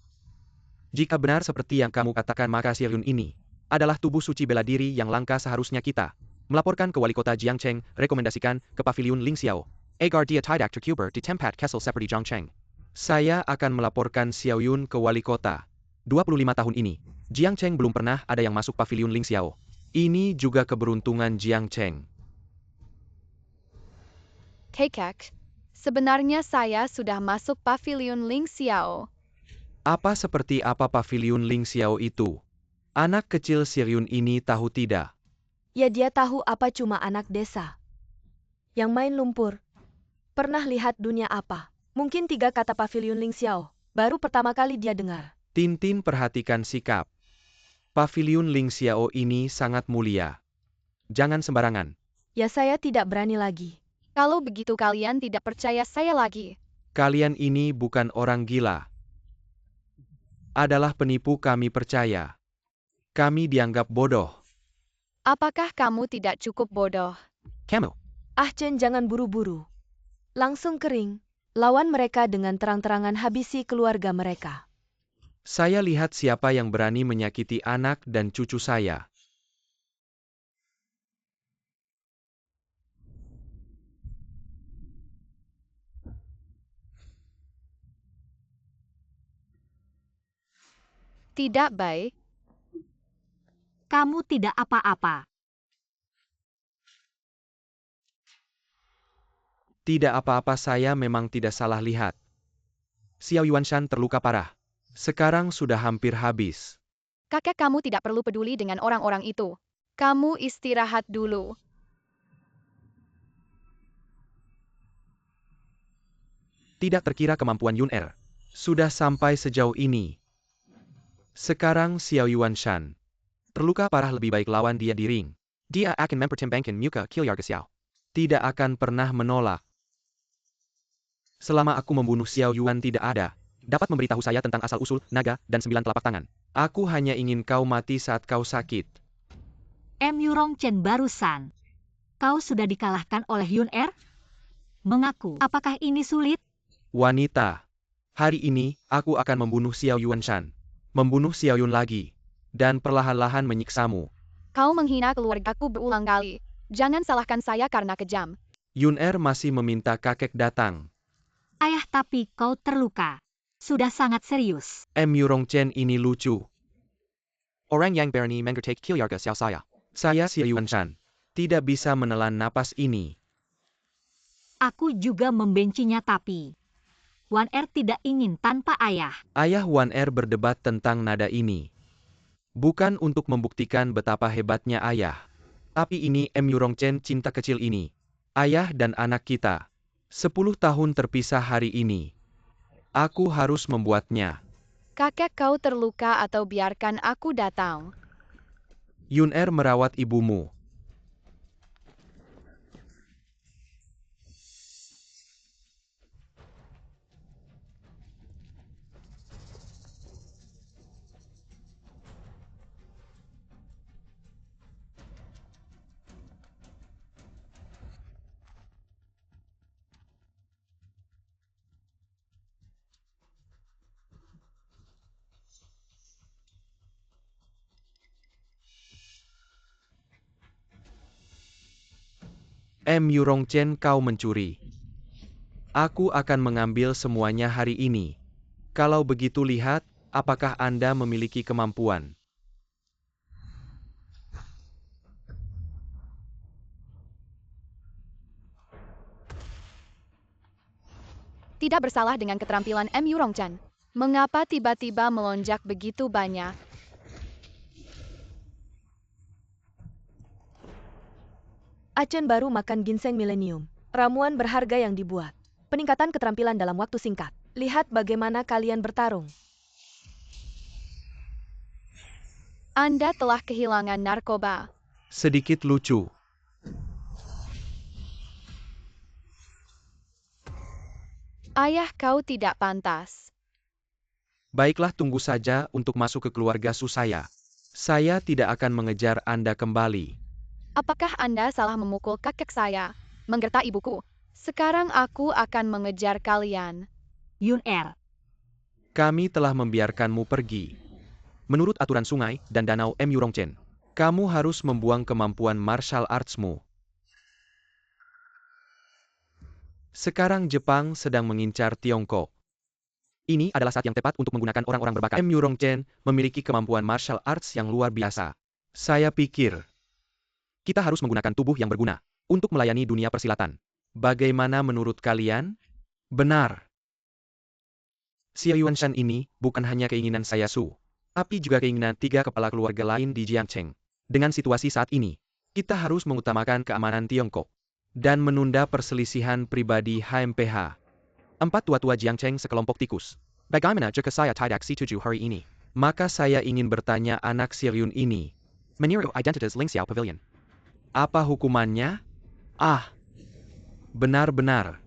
Jika benar seperti yang kamu katakan, maka Xiaoyun ini adalah tubuh suci bela diri yang langka. Seharusnya kita melaporkan ke wali kota Jiangcheng, rekomendasikan ke pavilion Ling Xiao. Agar dia tidak terkubur di tempat Kessel seperti Jiangcheng. Saya akan melaporkan Xiaoyun ke wali kota. 25 tahun ini, Jiangcheng belum pernah ada yang masuk pavilion Ling Xiao. Ini juga keberuntungan Jiangcheng. Kakek, sebenarnya saya sudah masuk pavilion Ling Xiao. Apa seperti apa pavilion Ling Xiao itu? Anak kecil Xiaoyun ini tahu tidak? Ya, dia tahu apa cuma anak desa. Yang main lumpur. Pernah lihat dunia apa? Mungkin 3 kata pavilion Ling Xiao. Baru pertama kali dia dengar. Tintin perhatikan sikap. Pavilion Ling Xiao ini sangat mulia. Jangan sembarangan. Ya, saya tidak berani lagi. Kalau begitu kalian tidak percaya saya lagi. Kalian ini bukan orang gila. Adalah penipu, kami percaya. Kami dianggap bodoh. Apakah kamu tidak cukup bodoh? Kamu. Ah Chen, jangan buru-buru. Langsung kering. Lawan mereka dengan terang-terangan, habisi keluarga mereka. Saya lihat siapa yang berani menyakiti anak dan cucu saya. Tidak baik. Kamu tidak apa-apa. Tidak apa-apa, saya memang tidak salah lihat. Xiao Yuanshan terluka parah. Sekarang sudah hampir habis. Kakek, kamu tidak perlu peduli dengan orang-orang itu. Kamu istirahat dulu. Tidak terkira kemampuan Yun Er sudah sampai sejauh ini. Sekarang Xiao Yuanshan terluka parah, lebih baik lawan dia di ring. Dia akan mempertimbangkan muka Kilyarga Xiao. Tidak akan pernah menolak. Selama aku membunuh Xiao Yuan tidak ada dapat memberitahu saya tentang asal-usul naga dan 9 telapak tangan. Aku hanya ingin kau mati saat kau sakit. Yurong Chen barusan. Kau sudah dikalahkan oleh Yun Er? Mengaku. Apakah ini sulit? Wanita. Hari ini, aku akan membunuh Xiao Yuanshan. Membunuh Xiao Yun lagi. Dan perlahan-lahan menyiksamu. Kau menghina keluargaku berulang kali. Jangan salahkan saya karena kejam. Yun Er masih meminta kakek datang. Ayah, tapi kau terluka. Sudah sangat serius. Yurong Chen ini lucu. Orang yang berani mengertak Kilyarga Xiao saya. Saya Xiao Yuanshan. Tidak bisa menelan napas ini. Aku juga membencinya, tapi Wan Er tidak ingin tanpa ayah. Ayah Wan Er berdebat tentang nada ini. Bukan untuk membuktikan betapa hebatnya ayah. Tapi ini Yurong Chen, cinta kecil ini. Ayah dan anak kita. 10 tahun terpisah hari ini. Aku harus membuatnya. Kakek, kau terluka atau biarkan aku datang. Yun Er merawat ibumu. Yurong Chen, kau mencuri. Aku akan mengambil semuanya hari ini. Kalau begitu, lihat, apakah Anda memiliki kemampuan. Tidak bersalah dengan keterampilan Yurong Chen. Mengapa tiba-tiba melonjak begitu banyak? Achen baru makan ginseng milenium. Ramuan berharga yang dibuat. Peningkatan keterampilan dalam waktu singkat. Lihat bagaimana kalian bertarung. Anda telah kehilangan narkoba. Sedikit lucu. Ayah kau tidak pantas. Baiklah, tunggu saja untuk masuk ke keluarga Su saya. Saya tidak akan mengejar Anda kembali. Apakah Anda salah memukul kakek saya? Menggertak ibuku. Sekarang aku akan mengejar kalian. Yun-er, Kami telah membiarkanmu pergi. Menurut aturan sungai dan danau Murongchen, kamu harus membuang kemampuan martial arts-mu. Sekarang Jepang sedang mengincar Tiongkok. Ini adalah saat yang tepat untuk menggunakan orang-orang berbakat. Murongchen memiliki kemampuan martial arts yang luar biasa. Saya pikir kita harus menggunakan tubuh yang berguna untuk melayani dunia persilatan. Bagaimana menurut kalian? Benar. Xiao Yuanshan ini bukan hanya keinginan saya Su, tapi juga keinginan 3 kepala keluarga lain di Jiangcheng. Dengan situasi saat ini, kita harus mengutamakan keamanan Tiongkok dan menunda perselisihan pribadi HMPH. 4 tua-tua Jiangcheng sekelompok tikus. Bagaimana jika saya tidak setuju hari ini? Maka saya ingin bertanya anak Xiaoyun ini. Meniru identitas Ling Xiao Pavilion. Apa hukumannya? Benar-benar.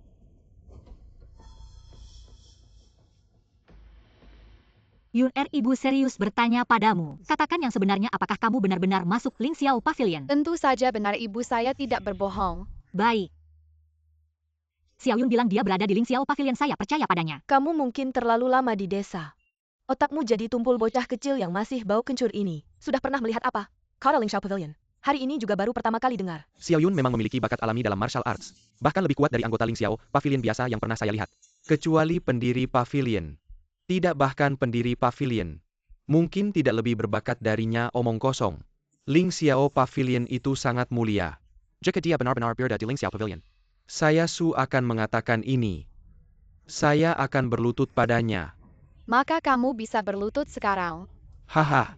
Yun-er, ibu serius bertanya padamu. Katakan yang sebenarnya, apakah kamu benar-benar masuk Ling Xiao Pavilion? Tentu saja benar, ibu saya tidak berbohong. Baik. Xiaoyun bilang dia berada di Ling Xiao Pavilion, saya percaya padanya. Kamu mungkin terlalu lama di desa. Otakmu jadi tumpul bocah kecil yang masih bau kencur ini. Sudah pernah melihat apa? Kara Ling Xiao Pavilion. Hari ini juga baru pertama kali dengar. Xiaoyun memang memiliki bakat alami dalam martial arts. Bahkan lebih kuat dari anggota Ling Xiao Pavilion biasa yang pernah saya lihat. Kecuali pendiri pavilion. Tidak, bahkan pendiri pavilion mungkin tidak lebih berbakat darinya, omong kosong. Ling Xiao Pavilion itu sangat mulia. Jika dia benar-benar berada di Ling Xiao Pavilion, saya Su akan mengatakan ini. Saya akan berlutut padanya. Maka kamu bisa berlutut sekarang. Haha.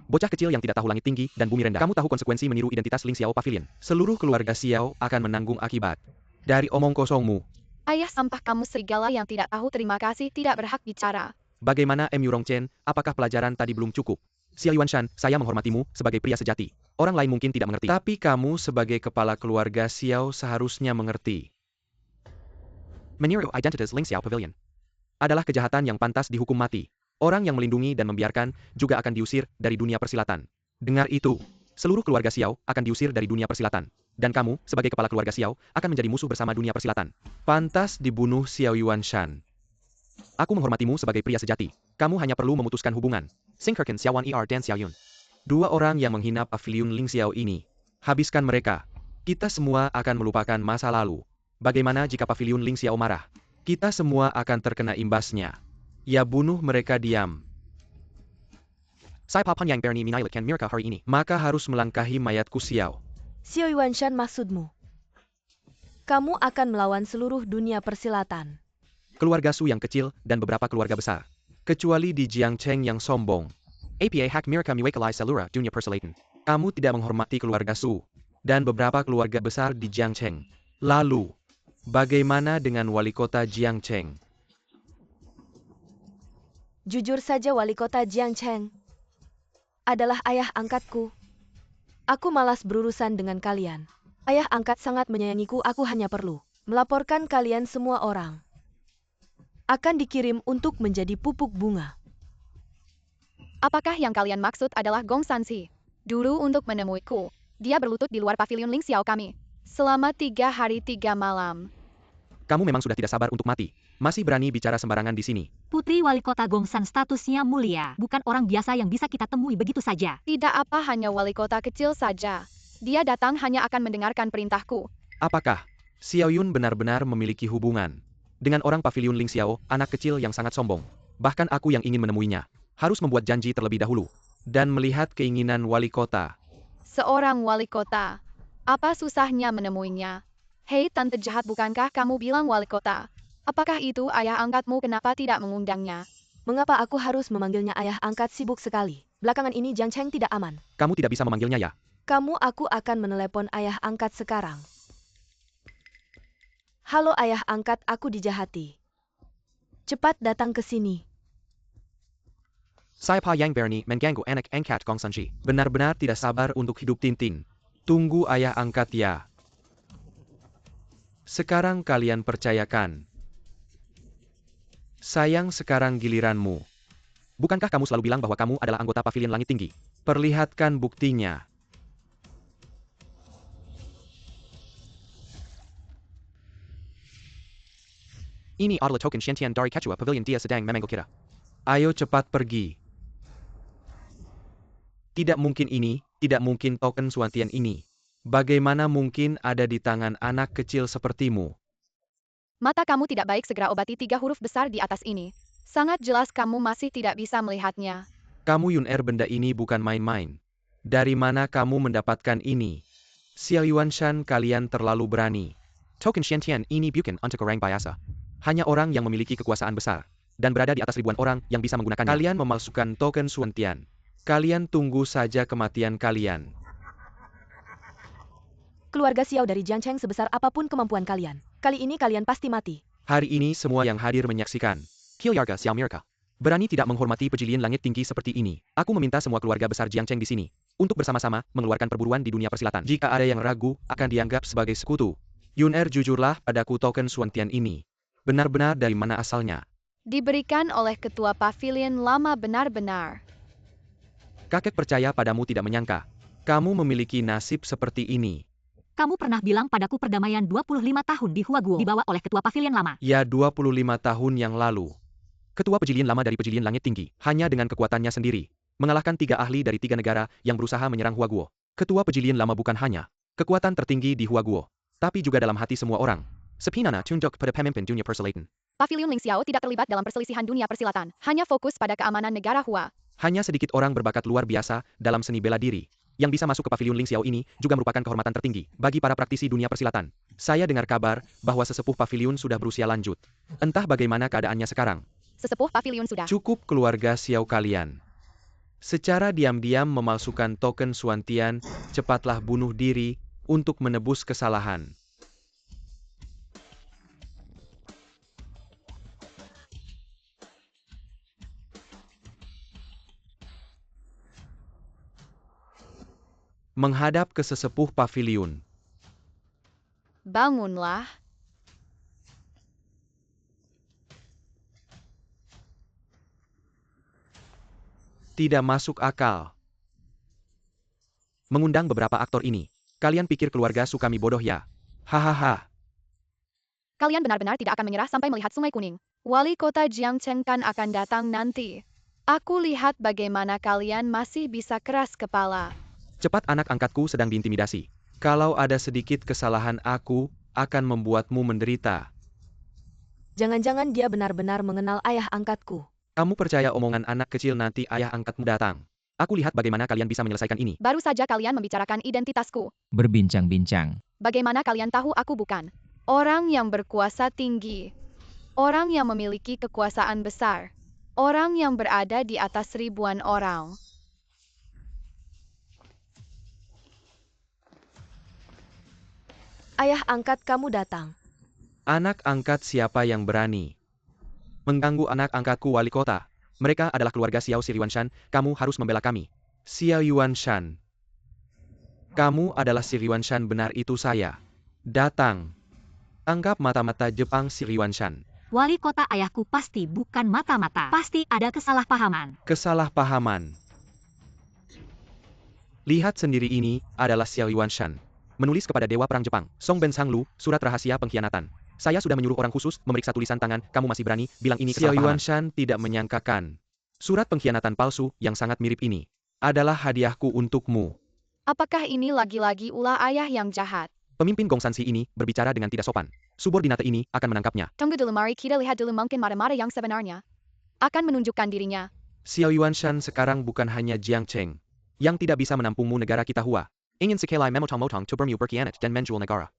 Bocah kecil yang tidak tahu langit tinggi dan bumi rendah. Kamu tahu konsekuensi meniru identitas Ling Xiao Pavilion. Seluruh keluarga Xiao akan menanggung akibat dari omong kosongmu. Ayah sampah kamu serigala yang tidak tahu terima kasih, tidak berhak bicara. Bagaimana Murongchen, apakah pelajaran tadi belum cukup? Xiao Yuanshan, saya menghormatimu sebagai pria sejati. Orang lain mungkin tidak mengerti. Tapi kamu sebagai kepala keluarga Xiao seharusnya mengerti. Meniru identitas Ling Xiao Pavilion adalah kejahatan yang pantas dihukum mati. Orang yang melindungi dan membiarkan juga akan diusir dari dunia persilatan. Dengar itu, seluruh keluarga Xiao akan diusir dari dunia persilatan. Dan kamu, sebagai kepala keluarga Xiao, akan menjadi musuh bersama dunia persilatan. Pantas dibunuh Xiao Yuanshan. Aku menghormatimu sebagai pria sejati. Kamu hanya perlu memutuskan hubungan. Singkirkan Xiaowan dan Xiaoyun. 2 orang yang menghina pavilion Ling Xiao ini. Habiskan mereka. Kita semua akan melupakan masa lalu. Bagaimana jika pavilion Ling Xiao marah? Kita semua akan terkena imbasnya. Ya, bunuh mereka diam. Saya Papan yang berani menyelamatkan mereka hari ini. Maka harus melangkahi mayatku Xiao. Xiao Yuanshan, maksudmu? Kamu akan melawan seluruh dunia persilatan. Keluarga Su yang kecil dan beberapa keluarga besar. Kecuali di Jiangcheng yang sombong. APA hak mereka mewakili seluruh dunia persilatan. Kamu tidak menghormati keluarga Su dan beberapa keluarga besar di Jiangcheng. Lalu, bagaimana dengan wali kota Jiangcheng? Jujur saja, wali kota Jiangcheng adalah ayah angkatku. Aku malas berurusan dengan kalian. Ayah angkat sangat menyayangiku, aku hanya perlu melaporkan kalian semua orang. Akan dikirim untuk menjadi pupuk bunga. Apakah yang kalian maksud adalah Gong Sansi? Dulu untuk menemuiku, dia berlutut di luar pavilion Ling Xiao kami. Selama 3 hari 3 malam. Kamu memang sudah tidak sabar untuk mati. Masih berani bicara sembarangan di sini. Putri Wali Kota Gongsan statusnya mulia, bukan orang biasa yang bisa kita temui begitu saja. Tidak apa, hanya wali kota kecil saja. Dia datang hanya akan mendengarkan perintahku. Apakah Xiaoyun benar-benar memiliki hubungan dengan orang pavilion Ling Xiao, anak kecil yang sangat sombong? Bahkan aku yang ingin menemuinya harus membuat janji terlebih dahulu dan melihat keinginan wali kota. Seorang wali kota. Apa susahnya menemuinya? Hei tante jahat, bukankah kamu bilang wali kota? Apakah itu ayah angkatmu? Kenapa tidak mengundangnya? Mengapa aku harus memanggilnya ayah angkat? Sibuk sekali. Belakangan ini Jiangcheng tidak aman. Kamu tidak bisa memanggilnya ya? Aku akan menelepon ayah angkat sekarang. Halo ayah angkat, aku dijahati. Cepat datang ke sini. Saya Pa Yang berani mengganggu anak angkat Gong Sanji. Benar-benar tidak sabar untuk hidup Tintin. Tunggu ayah angkat ya. Sekarang kalian percayakan. Sayang, sekarang giliranmu. Bukankah kamu selalu bilang bahwa kamu adalah anggota Pavilion Langit Tinggi? Perlihatkan buktinya. Ini adalah token Shantian dari Kecua Pavilion dia sedang memanggil kita. Ayo cepat pergi. Tidak mungkin ini, tidak mungkin token Swantian ini. Bagaimana mungkin ada di tangan anak kecil sepertimu? Mata kamu tidak baik, segera obati 3 huruf besar di atas ini. Sangat jelas kamu masih tidak bisa melihatnya. Kamu Yun-Er, benda ini bukan main-main. Dari mana kamu mendapatkan ini? Xiao Yuanshan, kalian terlalu berani. Token Shantian ini bukan untuk orang biasa. Hanya orang yang memiliki kekuasaan besar. Dan berada di atas ribuan orang yang bisa menggunakannya. Kalian memalsukan token Swantian. Kalian tunggu saja kematian kalian. Keluarga Xiao dari Jiangcheng, sebesar apapun kemampuan kalian, kali ini kalian pasti mati. Hari ini semua yang hadir menyaksikan. Keluarga Xiao Mirka berani tidak menghormati pejilian langit tinggi seperti ini. Aku meminta semua keluarga besar Jiangcheng di sini untuk bersama-sama mengeluarkan perburuan di dunia persilatan. Jika ada yang ragu, akan dianggap sebagai sekutu. Yun-Er, jujurlah padaku, token Swantian ini benar-benar dari mana asalnya? Diberikan oleh ketua pavilion lama benar-benar. Kakek percaya padamu, tidak menyangka kamu memiliki nasib seperti ini. Kamu pernah bilang padaku perdamaian 25 tahun di Huaguo dibawa oleh ketua pavilion lama. Ya, 25 tahun yang lalu. Ketua pejilian lama dari pejilian langit tinggi, hanya dengan kekuatannya sendiri, mengalahkan 3 ahli dari 3 negara yang berusaha menyerang Huaguo. Ketua pejilian lama bukan hanya kekuatan tertinggi di Huaguo, tapi juga dalam hati semua orang. Sepinana tunduk pada pemimpin dunia persilatan. Pavilion Ling Xiao tidak terlibat dalam perselisihan dunia persilatan, hanya fokus pada keamanan negara Hua. Hanya sedikit orang berbakat luar biasa dalam seni bela diri yang bisa masuk ke Pavilion Ling Xiao ini juga merupakan kehormatan tertinggi bagi para praktisi dunia persilatan. Saya dengar kabar bahwa sesepuh pavilion sudah berusia lanjut. Entah bagaimana keadaannya sekarang. Sesepuh pavilion sudah. Cukup, keluarga Xiao kalian. Secara diam-diam memalsukan token Swantian, cepatlah bunuh diri untuk menebus kesalahan. Menghadap ke sesepuh pavilion. Bangunlah. Tidak masuk akal. Mengundang beberapa aktor ini. Kalian pikir keluarga Sukami bodoh ya? Hahaha. Kalian benar-benar tidak akan menyerah sampai melihat Sungai Kuning. Wali kota Jiangcheng kan akan datang nanti. Aku lihat bagaimana kalian masih bisa keras kepala. Cepat, anak angkatku sedang diintimidasi. Kalau ada sedikit kesalahan, aku akan membuatmu menderita. Jangan-jangan dia benar-benar mengenal ayah angkatku. Kamu percaya omongan anak kecil? Nanti ayah angkatmu datang. Aku lihat bagaimana kalian bisa menyelesaikan ini. Baru saja kalian membicarakan identitasku. Berbincang-bincang. Bagaimana kalian tahu aku bukan orang yang berkuasa tinggi? Orang yang memiliki kekuasaan besar. Orang yang berada di atas ribuan orang. Ayah angkat kamu datang. Anak angkat siapa yang berani mengganggu anak angkatku, wali kota? Mereka adalah keluarga Xiao Yuanshan. Kamu harus membela kami. Xiao Yuanshan. Kamu adalah Yuanshan, benar itu saya. Datang. Anggap mata-mata Jepang Yuanshan. Wali kota, ayahku pasti bukan mata-mata. Pasti ada kesalahpahaman. Kesalahpahaman. Lihat sendiri, ini adalah Xiao Yuanshan. Menulis kepada Dewa Perang Jepang, Song Ben Sanglu, surat rahasia pengkhianatan. Saya sudah menyuruh orang khusus memeriksa tulisan tangan, kamu masih berani bilang ini kesalahpahaman. Xiao Yuanshan tidak menyangkakan. Surat pengkhianatan palsu yang sangat mirip ini adalah hadiahku untukmu. Apakah ini lagi-lagi ulah ayah yang jahat? Pemimpin Gongsansi ini berbicara dengan tidak sopan. Subordinate ini akan menangkapnya. Tunggu dulu, mari kita lihat dulu, mungkin mata-mata yang sebenarnya akan menunjukkan dirinya. Xiao Yuanshan sekarang bukan hanya Jiangcheng yang tidak bisa menampungmu, negara kita Hua ingin sekali memotong-motong tubermu berkhianat dan menjual negara.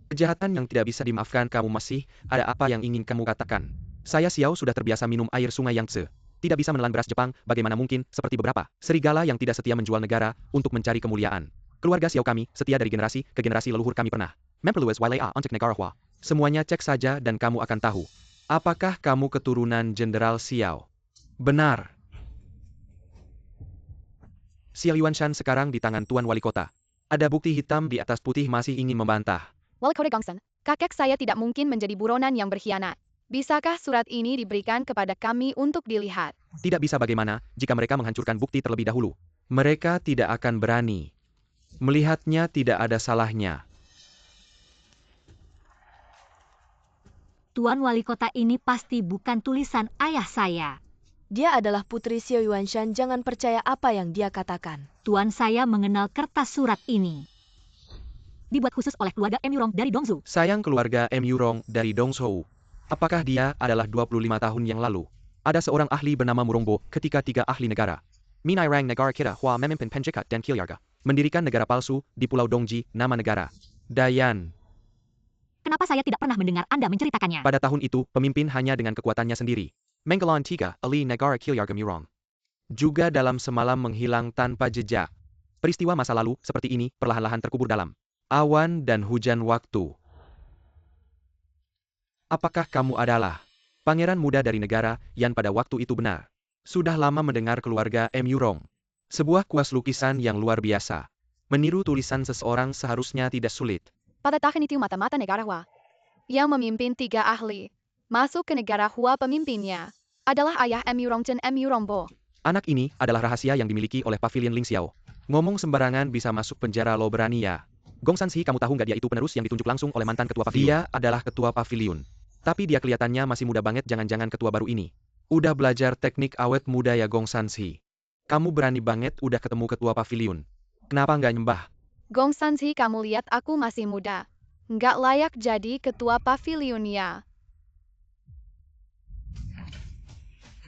Kejahatan yang tidak bisa dimaafkan. Kamu masih ada apa yang ingin kamu katakan? Saya Xiao sudah terbiasa minum air sungai Yangtze. Tidak bisa menelan beras Jepang, bagaimana mungkin seperti beberapa serigala yang tidak setia menjual negara untuk mencari kemuliaan. Keluarga Xiao kami setia dari generasi ke generasi leluhur kami pernah memperluas wilayah untuk negara Hua. Semuanya cek saja dan kamu akan tahu. Apakah kamu keturunan Jenderal Xiao? Benar. Xiao Yuanshan sekarang di tangan Tuan Wali Kota. Ada bukti hitam di atas putih, masih ingin membantah. Wali kota Gongsan, kakek saya tidak mungkin menjadi buronan yang berkhianat. Bisakah surat ini diberikan kepada kami untuk dilihat? Tidak bisa bagaimana, jika mereka menghancurkan bukti terlebih dahulu. Mereka tidak akan berani. Melihatnya tidak ada salahnya. Tuan Wali Kota ini pasti bukan tulisan ayah saya. Dia adalah putri Xiao Yuanshan, jangan percaya apa yang dia katakan. Tuan saya mengenal kertas surat ini. Dibuat khusus oleh keluarga M. Yurong dari Dongzhou. Sayang keluarga M. Yurong dari Dongzhou. Apakah dia adalah 25 tahun yang lalu? Ada seorang ahli bernama Murongbo ketika 3 ahli negara. Minai Rang negara kita Hua memimpin Penjikat dan Kilyarga. Mendirikan negara palsu di Pulau Dongji, nama negara. Dayan. Kenapa saya tidak pernah mendengar Anda menceritakannya? Pada tahun itu, pemimpin hanya dengan kekuatannya sendiri. Menggelan 3, Ali negara Kilyarga Murong. Juga dalam semalam menghilang tanpa jejak. Peristiwa masa lalu, seperti ini, perlahan-lahan terkubur dalam awan dan hujan waktu. Apakah kamu adalah pangeran muda dari negara yang pada waktu itu benar? Sudah lama mendengar keluarga M. Yurong. Sebuah kuas lukisan yang luar biasa. Meniru tulisan seseorang seharusnya tidak sulit. Pada tahun itu mata-mata negara Hua yang memimpin 3 ahli masuk ke negara Hua, pemimpinnya adalah ayah M. Yurong Chen M. Yurongbo. Anak ini adalah rahasia yang dimiliki oleh Pavilion Ling Xiao. Ngomong sembarangan bisa masuk penjara, lo berani ya? Gong Sansi, kamu tahu nggak dia itu penerus yang ditunjuk langsung oleh mantan ketua pavilion? Dia adalah ketua pavilion. Tapi dia kelihatannya masih muda banget, jangan-jangan ketua baru ini udah belajar teknik awet muda ya Gong Sansi. Kamu berani banget udah ketemu ketua pavilion. Kenapa nggak nyembah? Gong Sansi, kamu lihat aku masih muda. Nggak layak jadi ketua pavilionnya.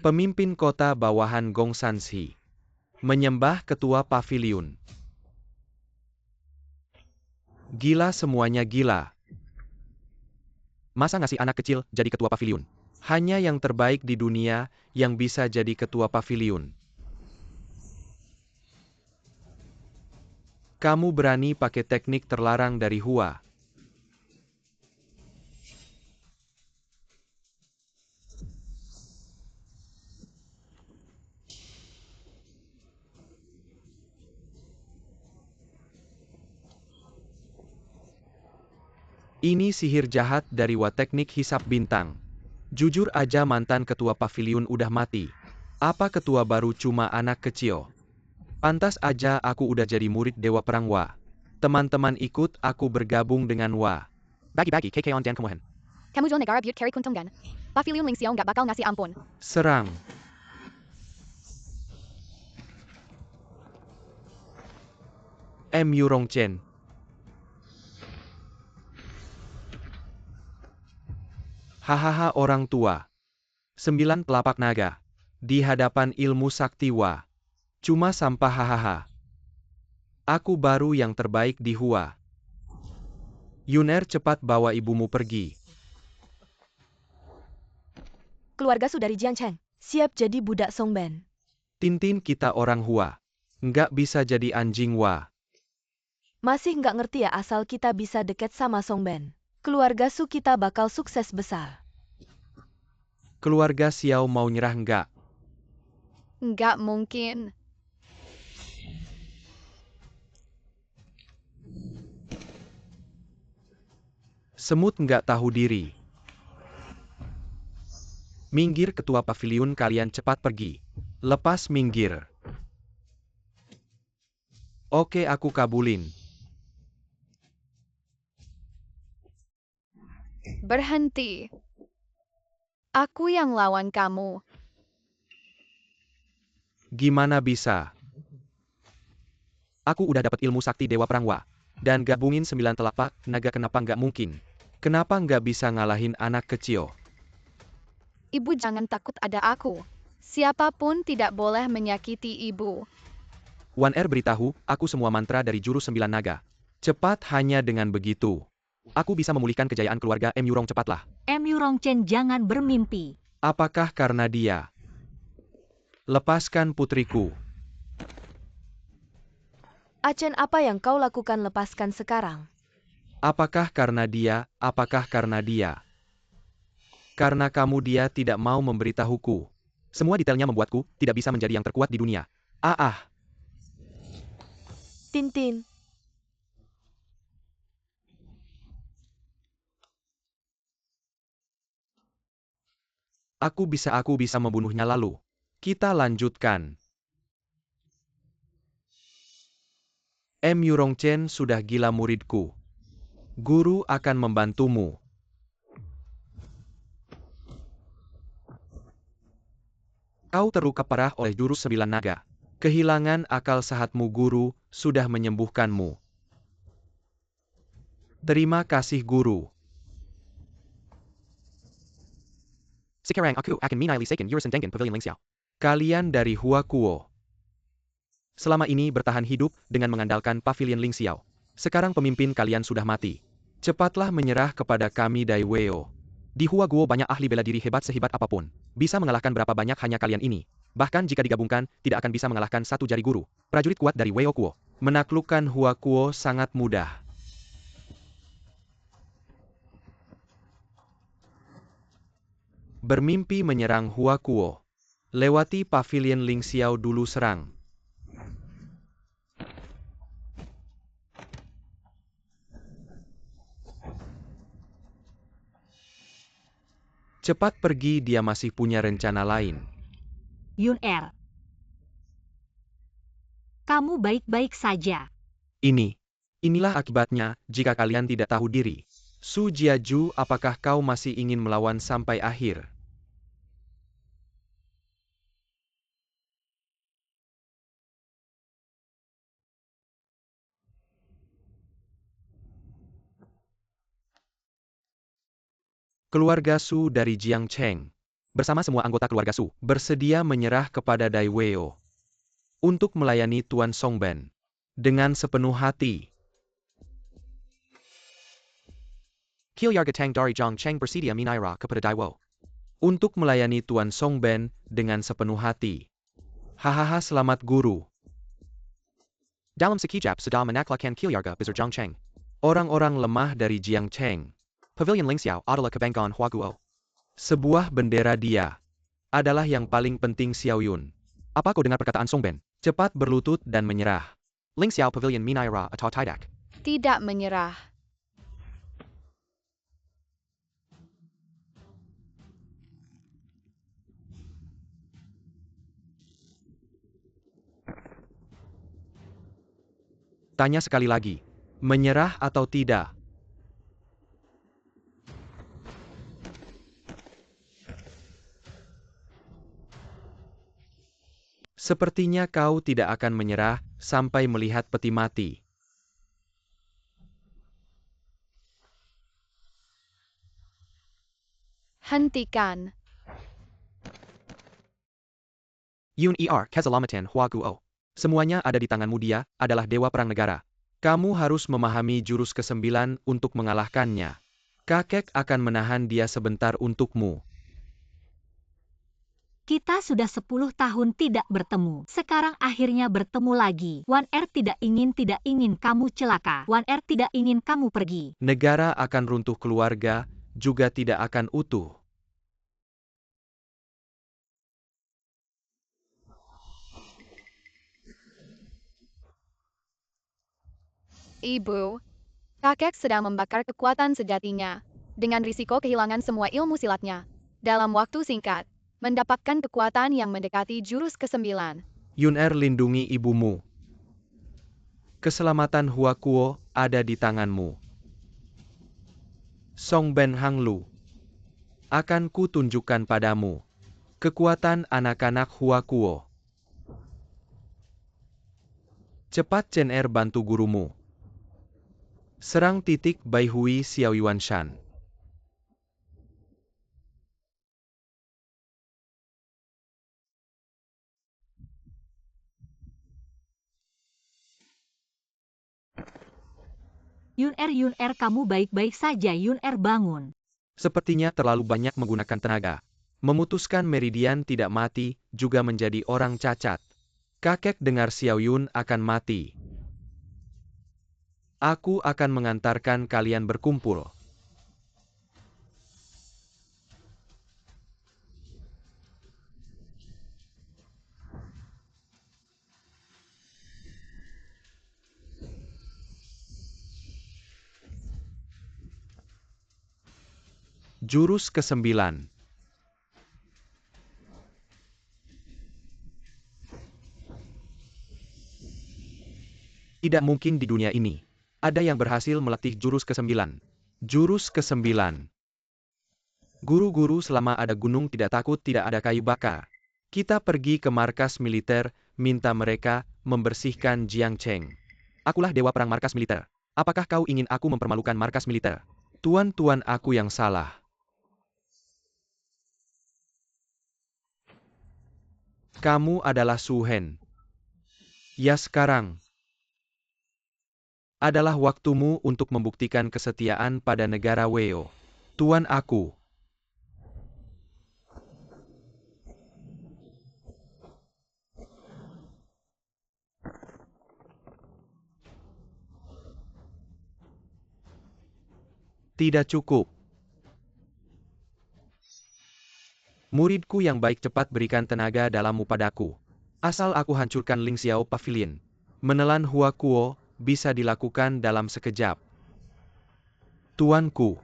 Pemimpin kota bawahan Gong Sansi menyembah ketua pavilion. Gila, semuanya gila. Masa ngasih anak kecil jadi ketua pavilion? Hanya yang terbaik di dunia yang bisa jadi ketua pavilion. Kamu berani pakai teknik terlarang dari Hua. Ini sihir jahat dari Hua, teknik hisap bintang. Jujur aja mantan ketua pavilion udah mati. Apa ketua baru cuma anak kecil? Pantas aja aku udah jadi murid Dewa Perang Hua. Teman-teman ikut aku bergabung dengan Hua. Bagi-bagi KK on dan kemuhen. Kamu jual negara Butte Carry Kuntunggan. Pavilion Ling Xiao nggak bakal ngasih ampun. Serang. M. Yurong Chen. Hahaha, orang tua. 9 telapak naga. Di hadapan ilmu sakti Hua. Cuma sampah, hahaha. Aku baru yang terbaik di Hua. Yuner, cepat bawa ibumu pergi. Keluarga saudari Jiang Cheng siap jadi budak Songben. Tintin, kita orang Hua. Nggak bisa jadi anjing Hua. Masih nggak ngerti ya asal kita bisa deket sama Songben. Keluarga Su kita bakal sukses besar. Keluarga Xiao mau nyerah nggak? Nggak mungkin. Semut nggak tahu diri. Minggir ketua pavilion, kalian cepat pergi. Lepas minggir. Oke, aku kabulin. Berhenti. Aku yang lawan kamu. Gimana bisa? Aku udah dapat ilmu sakti Dewa Perang Hua. Dan gabungin 9 telapak naga, kenapa nggak mungkin? Kenapa nggak bisa ngalahin anak kecil? Ibu jangan takut, ada aku. Siapapun tidak boleh menyakiti ibu. Wan Er beritahu, aku semua mantra dari jurus 9 naga. Cepat, hanya dengan begitu aku bisa memulihkan kejayaan keluarga M. Yurong, cepatlah. M. Yurong Chen, jangan bermimpi. Apakah karena dia? Lepaskan putriku. Achen, apa yang kau lakukan, lepaskan sekarang. Apakah karena dia? Apakah karena dia? Karena kamu, dia tidak mau memberitahuku. Semua detailnya membuatku tidak bisa menjadi yang terkuat di dunia. Tintin. Aku bisa membunuhnya lalu. Kita lanjutkan. Yurongchen sudah gila muridku. Guru akan membantumu. Kau terluka parah oleh jurus 9 naga. Kehilangan akal sehatmu guru, sudah menyembuhkanmu. Terima kasih guru. Sekarang aku akan menyelesaikan urusan dengan Pavilion Lingxiao. Kalian dari Huakuo. Selama ini bertahan hidup dengan mengandalkan Pavilion Lingxiao. Sekarang pemimpin kalian sudah mati. Cepatlah menyerah kepada kami Dai Weo. Di Huaguo banyak ahli bela diri hebat sehebat apapun. Bisa mengalahkan berapa banyak hanya kalian ini. Bahkan jika digabungkan, tidak akan bisa mengalahkan satu jari guru. Prajurit kuat dari Weo Kuo. Menaklukkan Huakuo sangat mudah. Bermimpi menyerang Huakuo. Lewati Pavilion Lingxiao dulu serang. Cepat pergi, dia masih punya rencana lain. Yun-Er. Kamu baik-baik saja. Inilah akibatnya jika kalian tidak tahu diri. Su Jiaju, apakah kau masih ingin melawan sampai akhir? Keluarga Su dari Jiangcheng, bersama semua anggota keluarga Su, bersedia menyerah kepada Dai Weo untuk melayani Tuan Songben dengan sepenuh hati. Keluarga Tang dari Jiangcheng bersedia menyerah kepada Dai Weo untuk melayani Tuan Songben dengan sepenuh hati. Hahaha, selamat guru. Dalam sekejap sudah menaklukkan keluarga besar Jiangcheng. Orang-orang lemah dari Jiangcheng. Pavilion Lingxiao adalah kebanggaan Huaguo. Sebuah bendera dia adalah yang paling penting Xiao Yun. Apa kau dengar perkataan Songben? Cepat berlutut dan menyerah. Lingxiao Pavilion menyerah atau tidak? Tidak menyerah. Tanya sekali lagi. Menyerah atau tidak? Sepertinya kau tidak akan menyerah sampai melihat peti mati. Hentikan. Yun-Er, Keselamatan Huaguo. Semuanya ada di tanganmu, dia adalah dewa perang negara. Kamu harus memahami jurus ke-9 untuk mengalahkannya. Kakek akan menahan dia sebentar untukmu. Kita sudah 10 tahun tidak bertemu. Sekarang akhirnya bertemu lagi. Wan-Er tidak ingin kamu celaka. Wan-Er tidak ingin kamu pergi. Negara akan runtuh, keluarga juga tidak akan utuh. Ibu, kakek sedang membakar kekuatan sejatinya, dengan risiko kehilangan semua ilmu silatnya. Dalam waktu singkat, mendapatkan kekuatan yang mendekati jurus ke-9. Yun-Er, lindungi ibumu. Keselamatan Huakuo ada di tanganmu. Songben Hanglu. Akan ku tunjukkan padamu kekuatan anak-anak Huakuo. Cepat Chen-Er, bantu gurumu. Serang titik Bai Hui Xiao Yuan Shan. Yun-Er, kamu baik-baik saja. Yun-Er, bangun. Sepertinya terlalu banyak menggunakan tenaga. Memutuskan meridian tidak mati, juga menjadi orang cacat. Kakek dengar Xiao Yun akan mati. Aku akan mengantarkan kalian berkumpul. Jurus ke-9. Tidak mungkin di dunia ini ada yang berhasil melatih jurus ke-9. Jurus ke-9. Guru-guru, selama ada gunung tidak takut tidak ada kayu bakar. Kita pergi ke markas militer, minta mereka membersihkan Jiangcheng. Akulah dewa perang markas militer. Apakah kau ingin aku mempermalukan markas militer? Tuan-tuan, aku yang salah. Kamu adalah Su Hen. Ya, sekarang adalah waktumu untuk membuktikan kesetiaan pada negara Weo. Tuan aku. Tidak cukup. Muridku yang baik, cepat berikan tenaga dalammu padaku. Asal aku hancurkan Ling Xiao Pavilion. Menelan Hua Kuo bisa dilakukan dalam sekejap. Tuanku.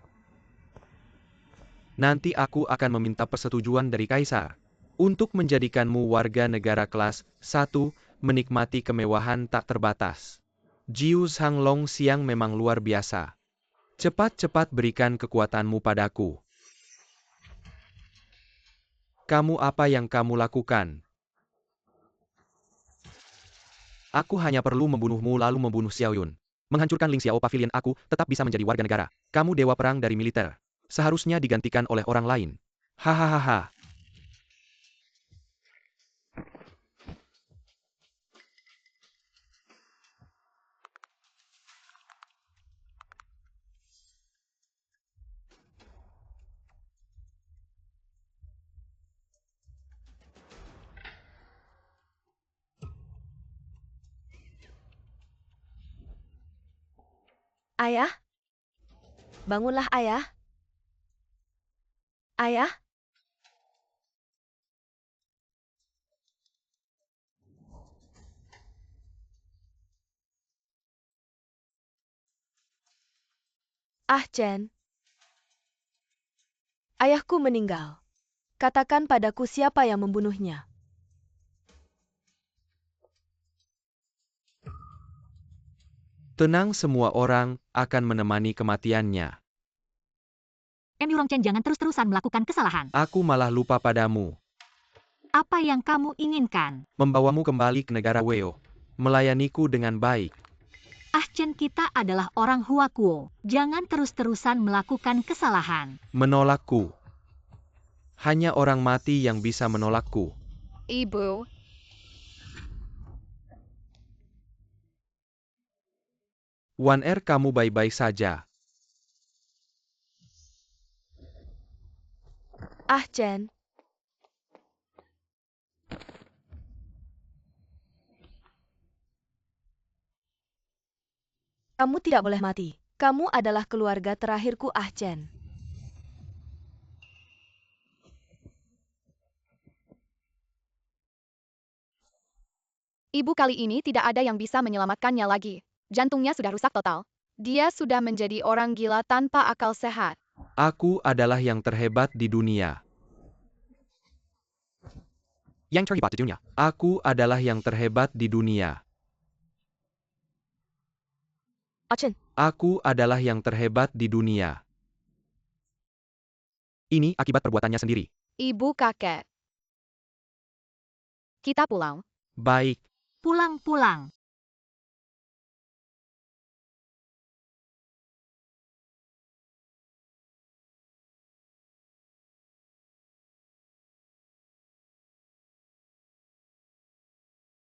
Nanti aku akan meminta persetujuan dari Kaisar untuk menjadikanmu warga negara kelas 1, menikmati kemewahan tak terbatas. Jiu Zhang Long Xiang memang luar biasa. Cepat-cepat berikan kekuatanmu padaku. Kamu apa yang kamu lakukan? Aku hanya perlu membunuhmu lalu membunuh Xiao Yun. Menghancurkan Ling Xiao Pavilion, aku tetap bisa menjadi warga negara. Kamu dewa perang dari militer. Seharusnya digantikan oleh orang lain. Hahaha. Ayah? Bangunlah, Ayah. Ayah? Ah, Chen. Ayahku meninggal. Katakan padaku siapa yang membunuhnya. Tenang, semua orang akan menemani kematiannya. Yurong Chen, jangan terus-terusan melakukan kesalahan. Aku malah lupa padamu. Apa yang kamu inginkan? Membawamu kembali ke negara Weo. Melayaniku dengan baik. Ah Chen, kita adalah orang Hua Kuo. Jangan terus-terusan melakukan kesalahan. Menolakku. Hanya orang mati yang bisa menolakku. Ibu, Wan Er, kamu baik-baik saja. Ah, Chen. Kamu tidak boleh mati. Kamu adalah keluarga terakhirku, Ah Chen. ibu kali ini tidak ada yang bisa menyelamatkannya lagi. Jantungnya sudah rusak total. Dia sudah menjadi orang gila tanpa akal sehat. Aku adalah yang terhebat di dunia. Yang terhebat di dunia. Aku adalah yang terhebat di dunia. Ah Chen. Aku adalah yang terhebat di dunia. Ini akibat perbuatannya sendiri. Ibu kakek. Kita pulang. Baik. Pulang-pulang.